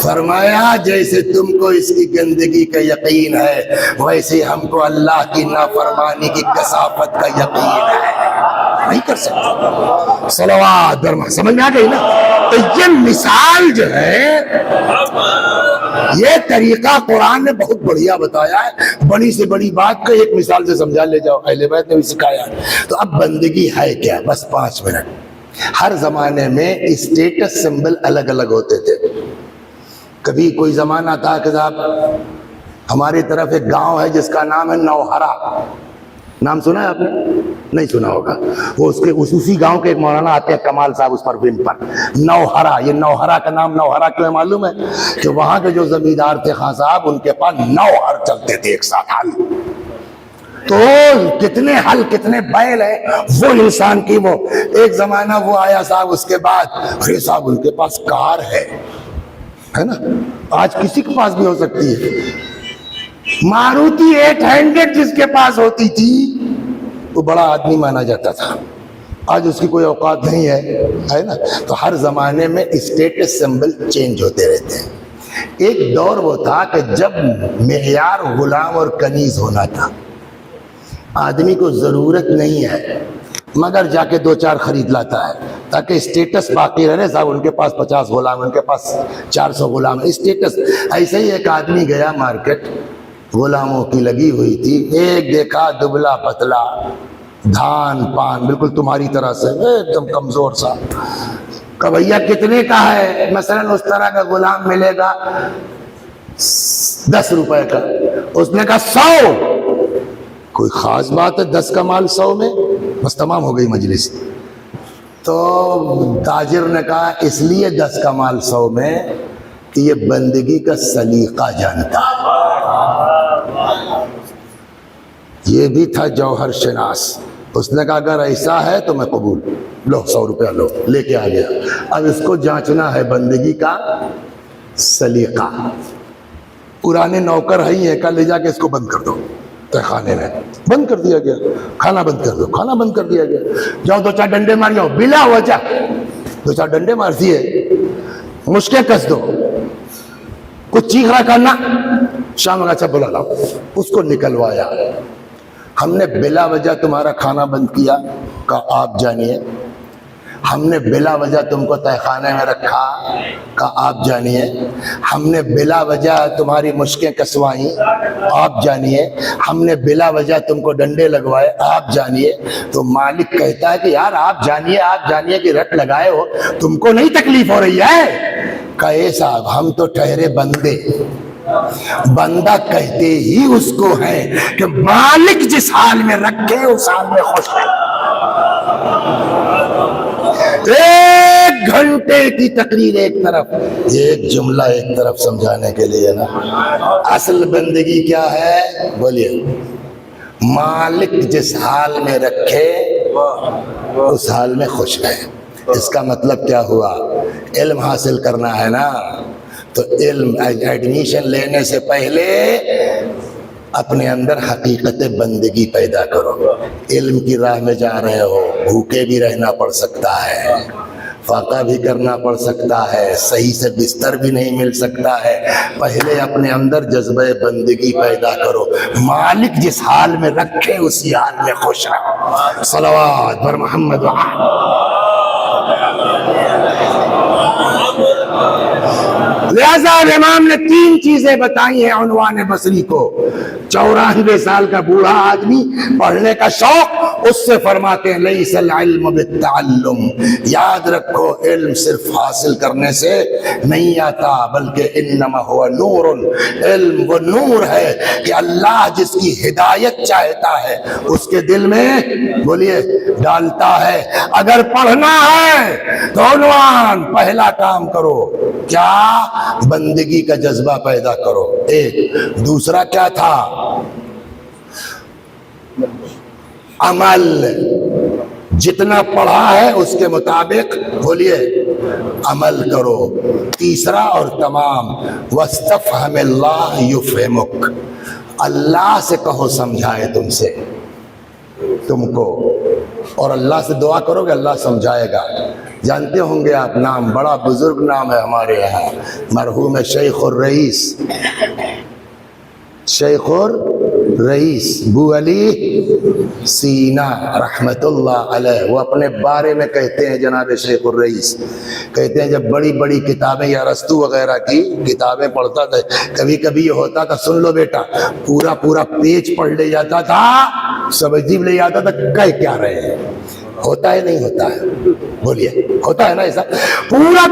[SPEAKER 1] فرمایا جیسے تم کو اس کی گندگی کا یقین ہے ویسے ہم کو اللہ کی نافرمانی کی کثافت کا یقین ہے. نہیں کر سکتے. صلوات درما. سمجھ میں آ گئی نا؟ تو یہ مثال جو ہے, یہ طریقہ قرآن نے بہت بڑھیا بتایا ہے. بڑی سے بڑی بات کو ایک مثال سے سمجھا لے جاؤ. اہل بیت نے بھی سکھایا. تو اب بندگی ہے کیا؟ بس 5 منٹ. ہر زمانے میں اسٹیٹس سمبل الگ الگ ہوتے تھے. کبھی کوئی زمانہ تھا کہ صاحب ہماری طرف ایک گاؤں ہے جس کا نام ہے نوہرا. نام سنا ہے آپ نے؟ نہیں سنا ہوگا. وہ اسی گاؤں کے ایک مولانا آتے ہیں کمال صاحب اس پر فلم پر. نوہرا. یہ نوہرا کا نام نوہرا کیوں ہے معلوم ہے؟ کہ وہاں کے جو زمیندار تھے خان صاحب, ان کے پاس 9 ہر چلتے تھے ایک ساتھ. حل تو کتنے حل کتنے بیل ہیں وہ انسان کی. وہ ایک زمانہ وہ آیا صاحب, اس کے بعد ارے صاحب ان کے پاس کار ہے نا. آج کسی کے پاس بھی ہو سکتی ہے. ماروتی 800 جس کے پاس ہوتی تھی وہ بڑا آدمی مانا جاتا تھا. آج اس کی کوئی اوقات نہیں ہے نا. تو ہر زمانے میں اسٹیٹس سمبل چینج ہوتے رہتے ہیں. ایک دور وہ تھا کہ جب معیار غلام اور کنیز ہونا تھا. آدمی کو ضرورت نہیں ہے مگر جا کے 2-4 خرید لاتا ہے تاکہ اسٹیٹس باقی رہے. صاحب ان کے پاس 50 غلام, ان کے پاس 400 غلام, اسٹیٹس. ایسے ہی ایک آدمی گیا مارکیٹ, غلاموں کی لگی ہوئی تھی. ایک دیکھا دبلا پتلا, دھان پان بالکل تمہاری طرح سے, ایک دم کمزور سا. کہ بھیا کتنے کا ہے؟ مثلا اس طرح کا غلام ملے گا 10 روپے کا. اس نے کہا 100. کوئی خاص بات ہے 10 کا مال 100 میں؟ بس تمام ہو گئی مجلس. تو تاجر نے کہا اس لیے 10 کا مال 100 میں کہ یہ بندگی کا سلیقہ جانتا. یہ بھی تھا جوہر شناس. اس نے کہا اگر ایسا ہے تو میں قبول. لو 100 روپیہ لو, لے کے آ گیا. اب اس کو جانچنا ہے بندگی کا سلیقہ. پرانے نوکر ہی ہیں, کل لے جا کے اس کو بند کر دو خانے میں. بند کر دیا گیا. کھانا بند کر دو. کھانا بند کر دیا گیا. جاؤ 2-4 ڈنڈے مار جاؤ بلا وجہ. 2-4 ڈنڈے مار دیے, مشکیں کس دو, کچھ چیخ رہا کرنا. شام کا اچھا بلا لاؤ. اس کو نکلوایا. ہم نے بلا وجہ تمہارا کھانا بند کیا. کہا آپ جانیے. ہم نے بلا وجہ تم کو تہ خانے میں رکھا. کہا آپ جانیے. ہم نے بلا وجہ تمہاری مشکیں کسوائیں. آپ جانیے. ہم نے بلا وجہ تم کو ڈنڈے لگوائے. آپ جانیے. تو مالک کہتا ہے کہ یار آپ جانیے کہ رٹ لگائے ہو, تم کو نہیں تکلیف ہو رہی ہے؟ کہے صاحب ہم تو ٹھہرے بندے. بندہ کہتے ہی اس کو ہے کہ مالک جس حال میں رکھے اس حال میں خوش ہے. 1 گھنٹے کی تقریر ایک طرف, ایک جملہ ایک طرف سمجھانے کے لیے نا. اصل بندگی کیا ہے بولیے؟ مالک جس حال میں رکھے اس حال میں خوش ہے. اس کا مطلب کیا ہوا؟ علم حاصل کرنا ہے نا. تو علم ایڈمیشن لینے سے پہلے اپنے اندر حقیقت بندگی پیدا کرو. علم کی راہ میں جا رہے ہو، بھوکے بھی رہنا پڑ سکتا ہے، فاقہ بھی کرنا پڑ سکتا ہے، صحیح سے بستر بھی نہیں مل سکتا ہے. پہلے اپنے اندر جذبہ بندگی پیدا کرو. مالک جس حال میں رکھے اسی حال میں خوش رہو. صلوات بر محمد و لہذا امام نے 3 چیزیں بتائی ہیں عنوان بصری کو. 94 سال کا بوڑھا آدمی پڑھنے کا شوق، اس سے فرماتے ہیں لیس العلم بالتعلم، یاد رکھو علم صرف حاصل کرنے سے نہیں آتا، بلکہ انما هو نور، علم وہ نور ہے کہ اللہ جس کی ہدایت چاہتا ہے اس کے دل میں بولیے ڈالتا ہے. اگر پڑھنا ہے تو عنوان پہلا کام کرو، کیا؟ بندگی کا جذبہ پیدا کرو. ایک دوسرا کیا تھا؟ عمل. جتنا پڑھا ہے اس کے مطابق بولیے عمل کرو. تیسرا اور تمام واستفہم اللہ یفہمک، اللہ سے کہو سمجھائے تم کو، اور اللہ سے دعا کرو گے اللہ سمجھائے گا. جانتے ہوں گے آپ نام، بڑا بزرگ نام ہے ہمارے یہاں، مرحوم شیخ الرئیس، شیخ الرئیس بو علی سینا رحمت اللہ علیہ. وہ اپنے بارے میں کہتے ہیں جناب شیخ الرئیس، کہتے ہیں جب بڑی بڑی کتابیں یا ارسطو وغیرہ کی کتابیں پڑھتا تھا، کبھی کبھی یہ ہوتا تھا، سن لو بیٹا، پورا پیج پڑھ لے جاتا تھا، سب عجیب لے جاتا تھا، کہہ کیا رہے ہیں؟ ہوتا ہے نہیں ہوتا ہے؟ بولیے ہوتا ہے نا ایسا؟ پورا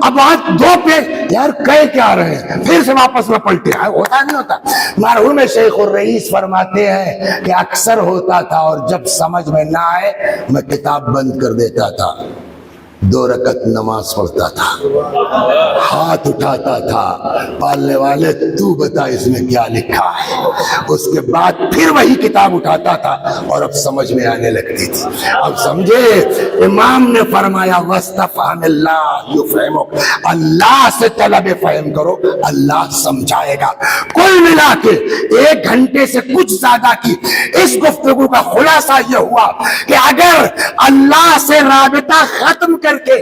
[SPEAKER 1] اب آج 2 پیج یار کہہ کیا رہے ہیں، پھر سے واپس میں پلٹے. ہوتا ہے نہیں ہوتا؟ مرحوم شیخ الرئیس فرماتے ہیں کہ اکثر ہوتا تھا، اور جب سمجھ میں نہ آئے میں کتاب بند کر دیتا تھا، 2 رکعت نماز پڑھتا تھا، ہاتھ اٹھاتا تھا، پالنے والے تو بتا اس میں کیا لکھا ہے. اس کے بعد پھر وہی کتاب اٹھاتا تھا اور اب سمجھ میں آنے لگتی تھی. اب سمجھے؟ امام نے فرمایا واستفہم اللہ یفہمک، اللہ سے طلب فہم کرو، اللہ سمجھائے گا. کل ملا کے 1 گھنٹے سے کچھ زیادہ کی اس گفتگو کا خلاصہ یہ ہوا کہ اگر اللہ سے رابطہ ختم کر کے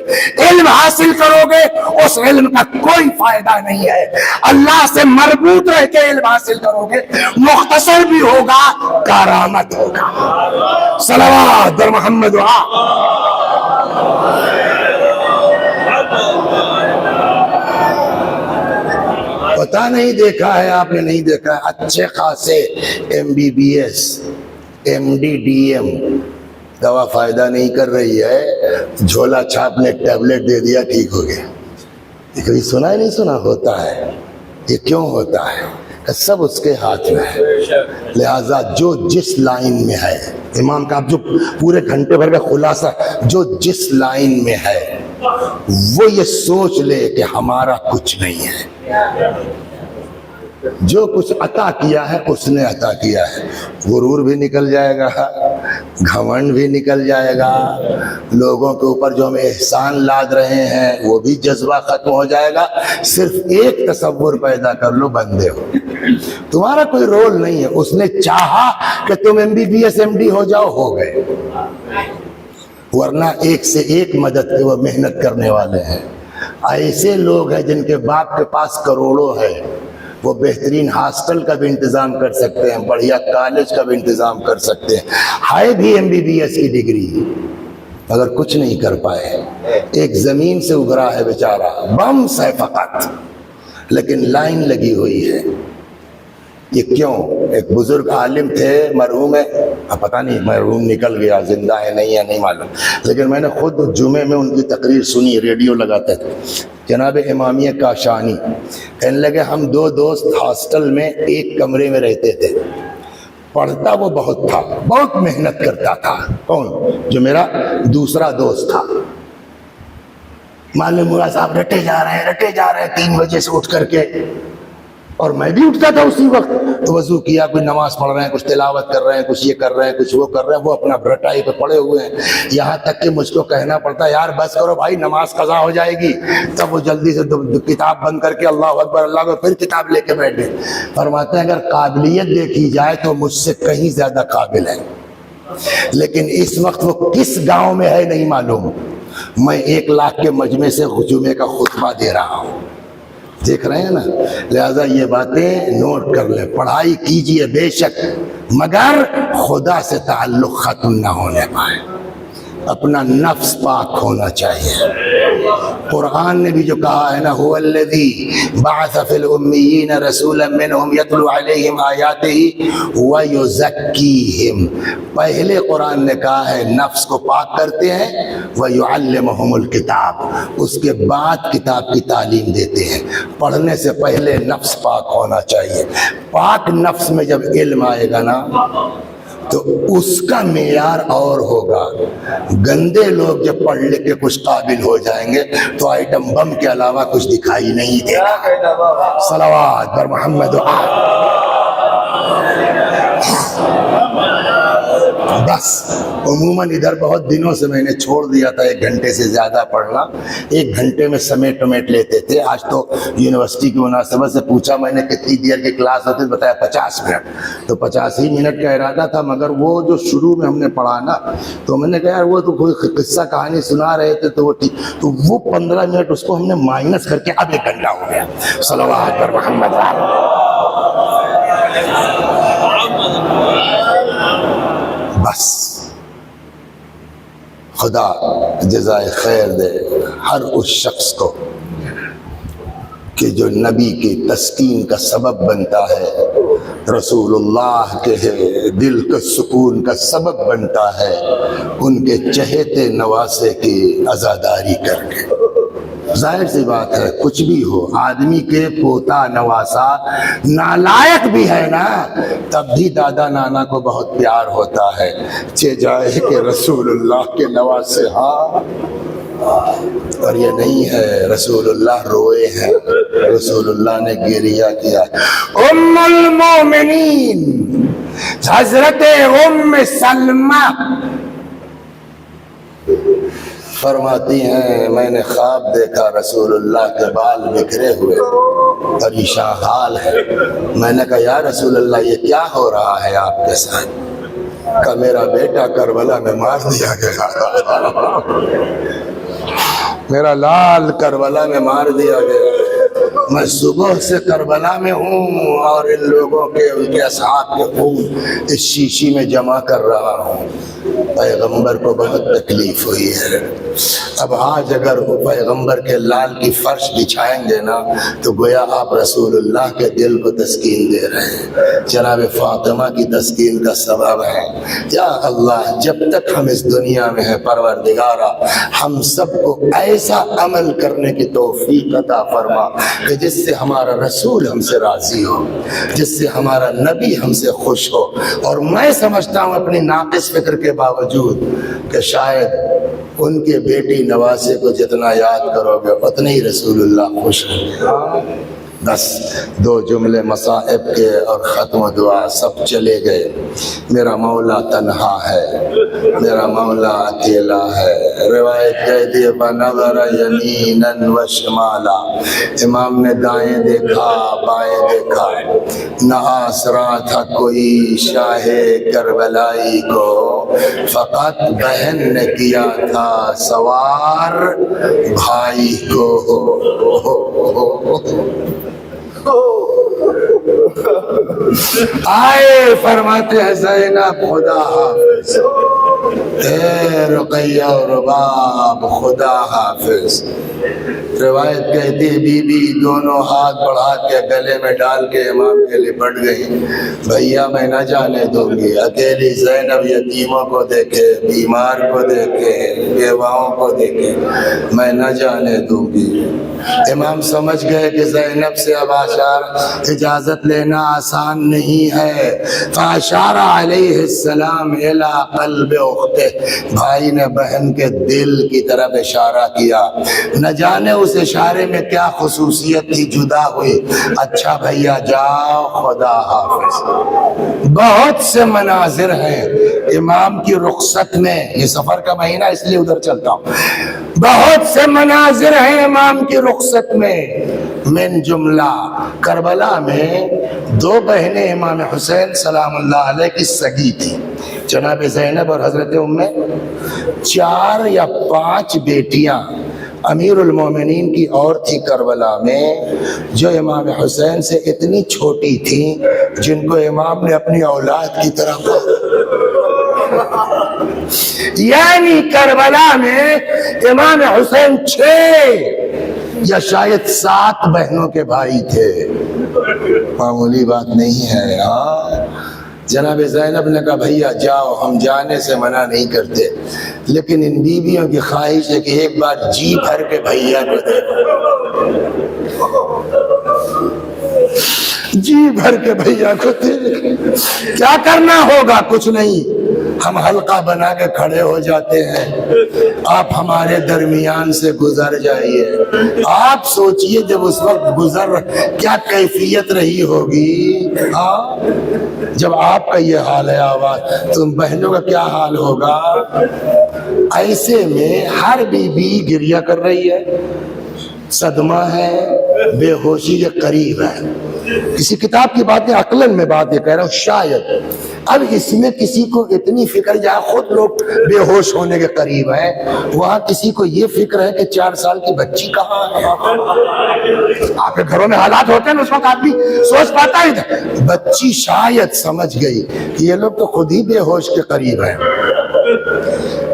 [SPEAKER 1] علم حاصل کرو گے اس علم کا کوئی فائدہ نہیں ہے. اللہ سے مربوط رہ کے علم حاصل کرو گے، مختصر بھی ہوگا، کارآمد ہوگا. صلوات در محمد و پتہ نہیں دیکھا ہے آپ نے؟ نہیں دیکھا ہے؟ اچھے خاصے MBBS MD DM دوا فائدہ نہیں کر رہی ہے، جھولا چھاپ نے ٹیبلٹ دے دیا ٹھیک ہو گیا. یہ کبھی سنا ہی نہیں سنا؟ ہوتا ہے. یہ کیوں ہوتا ہے؟ سب اس کے ہاتھ میں ہے. لہذا جو جس لائن میں ہے، امام کا جو پورے گھنٹے بھر کا خلاصہ، جو جس لائن میں ہے وہ یہ سوچ لے کہ ہمارا کچھ نہیں ہے، جو کچھ عطا کیا ہے اس نے عطا کیا ہے. غرور بھی نکل جائے گا، گھمنڈ بھی نکل جائے گا، لوگوں کے اوپر جو ہم احسان لاد رہے ہیں وہ بھی جذبہ ختم ہو جائے گا. صرف ایک تصور پیدا کر لو، بندے ہو، تمہارا کوئی رول نہیں ہے. اس نے چاہا کہ تم MBBS MD ہو جاؤ، ہو گئے، ورنہ ایک سے ایک مدد کے وہ محنت کرنے والے ہیں. ایسے لوگ ہیں جن کے باپ کے پاس کروڑوں ہے، وہ بہترین ہاسٹل کا بھی انتظام کر سکتے ہیں، بڑھیا کالج کا بھی انتظام کر سکتے ہیں، ہے بھی MBBS کی ڈگری، مگر کچھ نہیں کر پائے. ایک زمین سے ابھرا ہے بیچارہ، بمس ہے فقط، لیکن لائن لگی ہوئی ہے. یہ کیوں؟ ایک بزرگ عالم تھے، مرحوم ہے، پتہ نہیں مرحوم نکل گیا، زندہ ہے نہیں ہے نہیں معلوم، لیکن میں نے خود جمعے میں ان کی تقریر سنی، ریڈیو لگاتے تھے. جناب امامیہ کاشانی کہنے لگے ہم 2 دوست ہاسٹل میں ایک کمرے میں رہتے تھے. پڑھتا وہ بہت تھا، بہت محنت کرتا تھا. کون؟ جو میرا دوسرا دوست تھا. معلوم ہوا صاحب رٹے جا رہے ہیں 3 بجے سے اٹھ کر کے اور میں بھی اٹھتا تھا اسی وقت، تو وضو کیا، کوئی نماز پڑھ رہے ہیں، کچھ تلاوت کر رہے ہیں، کچھ یہ کر رہے ہیں، کچھ وہ کر رہے ہیں، وہ اپنا برٹائی پہ پڑے ہوئے ہیں، یہاں تک کہ مجھ کو کہنا پڑتا یار بس کرو بھائی نماز قضا ہو جائے گی، تب وہ جلدی سے کتاب بند کر کے اللہ اکبر اللہ کو پھر کتاب لے کے بیٹھ گئے۔ فرماتے ہیں اگر قابلیت دیکھی جائے تو مجھ سے کہیں زیادہ قابل ہے، لیکن اس وقت وہ کس گاؤں میں ہے نہیں معلوم، میں 1 لاکھ کے مجمع سے جمعے کا خطبہ دے رہا ہوں، دیکھ رہے ہیں نا، لہذا یہ باتیں نوٹ کر لیں، پڑھائی کیجئے بے شک، مگر خدا سے تعلق ختم نہ ہونے پائے، اپنا نفس پاک ہونا چاہیے۔ قرآن نے بھی جو کہا ہے نا هو الذی بعث فی الامیین رسولا منہم یتلو علیہم آیاتہ ویزکیہم، پہلے قرآن نے کہا ہے نفس کو پاک کرتے ہیں، ویعلمہم الکتاب، اس کے بعد کتاب کی تعلیم دیتے ہیں، پڑھنے سے پہلے نفس پاک ہونا چاہیے۔ پاک نفس میں جب علم آئے گا نا تو اس کا معیار اور ہوگا، گندے لوگ جب پڑھ لکھ کے کچھ قابل ہو جائیں گے تو آئٹم بم کے علاوہ کچھ دکھائی نہیں دے گا۔ صلوات بر محمد و آل۔ بس عموماً ادھر بہت دنوں سے میں نے چھوڑ دیا تھا 1 گھنٹے سے زیادہ پڑھنا، 1 گھنٹے میں سمیٹ لیتے تھے، آج تو یونیورسٹی کی مناسبت سے پوچھا میں نے کتنی دیر کی کلاس ہوتی، بتایا 50 منٹ، تو 50 ہی منٹ کا ارادہ تھا، مگر وہ جو شروع میں ہم نے پڑھا نا تو میں نے کہا یار وہ تو کوئی قصہ کہانی سنا رہے تھے تو وہ ٹھیک، تو وہ 15 منٹ اس کو ہم نے مائنس کر کے اب 1 گھنٹہ ہو گیا۔ صلوات پر محمد بس خدا جزائے خیر دے ہر اس شخص کو کہ جو نبی کی تسکین کا سبب بنتا ہے، رسول اللہ کے دل کے سکون کا سبب بنتا ہے، ان کے چہیتے نواسے کی عزاداری کر کے۔ ظاہر سی بات ہے کچھ بھی ہو، آدمی کے پوتا نواسا نالائق بھی ہے نا تب بھی دادا نانا کو بہت پیار ہوتا ہے، چہ جائے کہ رسول اللہ کے نواسے ہاں، اور یہ نہیں ہے رسول اللہ روئے ہیں، رسول اللہ نے گریہ کیا۔ ام المومنین حضرت ام سلمہ فرماتی ہیں میں نے خواب دیکھا رسول اللہ کے بال بکھرے ہوئے، پریشان حال ہے، میں نے کہا یا رسول اللہ یہ کیا ہو رہا ہے آپ کے ساتھ؟ کہ میرا بیٹا کربلا میں مار دیا گیا، میرا لال کربلا میں مار دیا گیا، میں صبح سے کربلا میں ہوں اور ان لوگوں کے ان کے اصحاب کے خون اس شیشی میں جمع کر رہا ہوں۔ پیغمبر کو بہت تکلیف ہوئی ہے۔ اب آج اگر وہ پیغمبر کے لال کی فرش بچھائیں گے نا تو گویا آپ رسول اللہ کے دل کو تسکین دے رہے ہیں، جناب فاطمہ کی تسکین کا سبب ہے۔ یا اللہ جب تک ہم اس دنیا میں ہیں پروردگارہ ہم سب کو ایسا عمل کرنے کی توفیق عطا فرما کہ جس سے ہمارا رسول ہم سے راضی ہو، جس سے ہمارا نبی ہم سے خوش ہو۔ اور میں سمجھتا ہوں اپنی ناقص فکر کے باوجود کہ شاید ان کے بیٹی نواسے کو جتنا یاد کرو گے اتنے ہی رسول اللہ خوش ہوں گے۔ بس 2 جملے مصائب کے اور ختم دعا، سب چلے گئے۔ میرا مولا تنہا ہے، میرا مولا اکیلا ہے۔ روایت کہتی ہے فنظر یمینا و شمالا، امام نے دائیں دیکھا بائیں دیکھا، نہ آسرا تھا کوئی شاہ کربلائی کو، فقط بہن نے کیا تھا سوار بھائی کو۔ آئے فرماتے ہیں زینب خدا حافظ، اے رقیہ و رباب خدا حافظ۔ روایت کہتی ہے بی بی دونوں ہاتھ بڑھا کے گلے میں ڈال کے امام کے لپٹ گئی، بھیا میں نہ جانے دوں گی۔ اکیلی زینب یتیموں کو دیکھے، بیمار کو دیکھے، بیواؤں کو دیکھے، میں نہ جانے دوں گی۔ امام سمجھ گئے کہ زینب سے اب اجازت لینا آسان نہیں ہے، فاشار علیہ السلام الی قلب اختہ، بھائی نے بہن کے دل کی طرف اشارہ کیا، نہ جانے اس اس اشارے میں کیا خصوصیت تھی؟ جدا ہوئی، اچھا بھیا جاؤ خدا حافظ۔ بہت سے مناظر ہیں امام کی رخصت میں، یہ سفر کا مہینہ اس لیے ادھر چلتا ہوں، بہت سے مناظر ہیں امام کی رخصت میں، من جملہ کربلا میں 2 بہنیں امام حسین سلام اللہ علیہ کی سگی تھی، جناب زینب اور حضرت ام، 4 یا 5 بیٹیاں امیر المومنین کی اور تھی کربلا میں، جو امام حسین سے اتنی چھوٹی تھیں جن کو امام نے اپنی اولاد کی طرح پالا۔ یعنی کربلا میں امام حسین 6 یا شاید 7 بہنوں کے بھائی تھے، معمولی بات نہیں ہے۔ ہاں جناب زینب نے کہا بھیا جاؤ، ہم جانے سے منع نہیں کرتے، لیکن ان بیویوں کی خواہش ہے کہ ایک بار جی بھر کے بھیا کو دیکھو، جی بھر کے بھیا کو دیکھو۔ کیا کرنا ہوگا؟ کچھ نہیں، ہم حلقہ بنا کے کھڑے ہو جاتے ہیں، آپ ہمارے درمیان سے گزر جائیے۔ آپ سوچئے جب اس وقت گزر کیا کیفیت رہی ہوگی، جب آپ کا یہ حال ہے آواز، تم بہنوں کا کیا حال ہوگا؟ ایسے میں ہر بیوی گریہ کر رہی ہے، صدمہ ہے، بے ہوشی کے قریب ہے۔ کسی کتاب کی بات ہے، عقلاً میں بات یہ کہہ رہا ہوں، شاید اب اس میں کسی کو اتنی فکر، جہاں خود لوگ بے ہوش ہونے کے قریب ہیں، وہاں کسی کو یہ فکر ہے کہ 4 سال کی بچی کہاں ہے۔ آپ کے گھروں میں حالات ہوتے ہیں، اس وقت آدمی سوچ پاتا ہے، بچی شاید سمجھ گئی کہ یہ لوگ تو خود ہی بے ہوش کے قریب ہیں،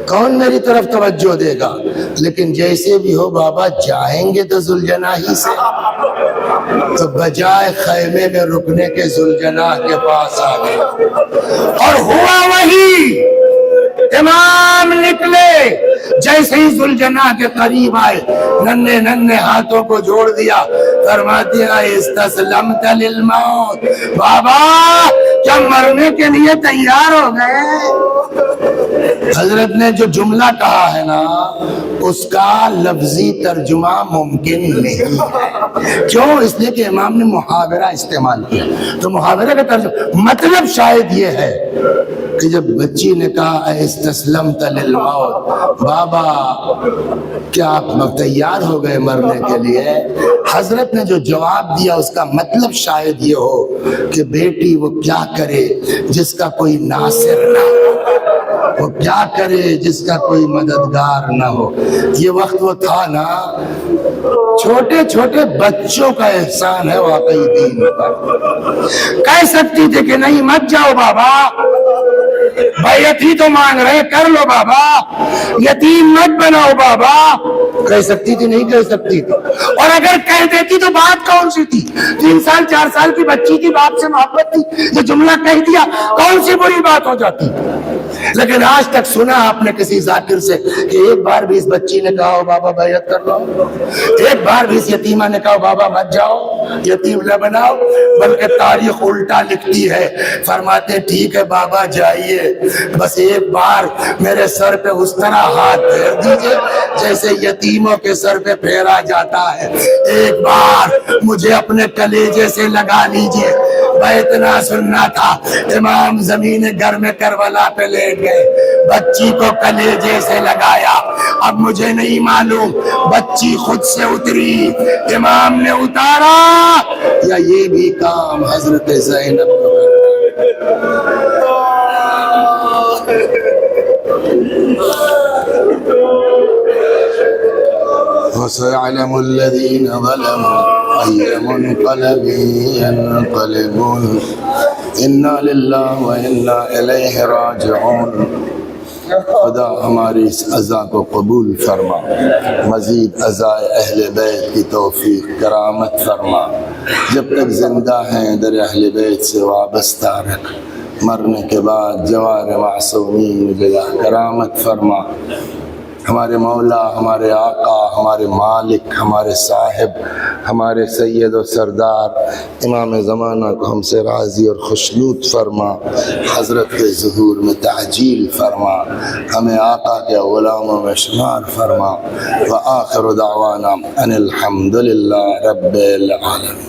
[SPEAKER 1] کون میری طرف توجہ دے گا؟ لیکن جیسے بھی ہو بابا جائیں گے تو ذوالجناح سے، تو بجائے خیمے میں رکنے کے ذوالجناح کے پاس آ گئے، اور ہوا وہی، امام نکلے، جیسے ہی ذوالجناح کے قریب آئے، ننھے ننھے ہاتھوں کو جوڑ دیا، فرماتے ہیں استسلمت للموت، بابا کیا مرنے کے لیے تیار ہو گئے؟ حضرت نے جو جملہ کہا ہے نا، اس کا لفظی ترجمہ ممکن نہیں ہے۔ کیوں؟ اس لیے کہ امام نے محاورہ استعمال کیا، تو محاورہ کا ترجمہ مطلب شاید یہ ہے کہ جب بچی نے کہا استسلمت للموت، بابا کیا آپ تیار ہو گئے مرنے کے لیے؟ حضرت نے جو جواب دیا اس کا مطلب شاید یہ ہو کہ بیٹی وہ کیا کرے جس کا کوئی ناصر نہ ہو، وہ کیا کرے جس کا کوئی مددگار نہ ہو۔ یہ وقت وہ تھا نا، چھوٹے چھوٹے بچوں کا احسان ہے واقعی دین پر۔ کہہ سکتی تھے کہ نہیں مت جاؤ بابا، بیعت ہی تو مانگ رہے، کر لو بابا، یتیم مت بناؤ بابا، کہہ سکتی تھی نہیں کہہ سکتی تھی؟ اور اگر کہہ دیتی تو بات کون سی تھی؟ 3 سال 4 سال کی بچی کی باپ سے محبت تھی، یہ جملہ کہہ دیا، کون سی بری بات ہو جاتی؟ لیکن آج تک سنا آپ نے کسی ذاکر سے کہ ایک بار بھی اس بچی نے کہا بابا بیعت کر لو، ایک بار بھی اس یتیمہ نے کہا بابا مت جاؤ، یتیم نہ بناؤ؟ بلکہ تاریخ الٹا لکھتی ہے، فرماتے ٹھیک ہے بابا جائیے، بس ایک بار میرے سر پہ اس طرح ہاتھ پھیر دیجئے جیسے یتیموں کے سر پہ پھیرا جاتا ہے، ایک بار مجھے اپنے کلیجے سے لگا لیجئے۔ اتنا سننا تھا، امام زمین گھر میں کربلا پہ لیٹ گئے، بچی کو کلیجے سے لگایا۔ اب مجھے نہیں معلوم بچی خود سے اتری، امام نے اتارا، یا یہ بھی کام حضرت زینب کو وَسَيَعْلَمُ الَّذِينَ ظَلَمُوا أَيَّ مُنقَلَبٍ يَنقَلِبُونَ إِنَّا لِلَّهِ وَإِنَّا إِلَيْهِ راجعون۔ خدا ہماری اس عزا کو قبول فرما، مزید عزائے اہل بیت کی توفیق کرامت فرما، جب تک زندہ ہیں در اہل بیت سے وابستہ رکھ، مرنے کے بعد جوار معصومین جگہ کرامت فرما۔ ہمارے مولا، ہمارے آقا، ہمارے مالک، ہمارے صاحب، ہمارے سید و سردار امام زمانہ کو ہم سے راضی اور خوشنود فرما، حضرت کے ظہور میں تعجیل فرما، ہمیں آقا کے غلاموں میں شمار فرما۔ وآخر دعوانا ان الحمد للہ رب العالمین۔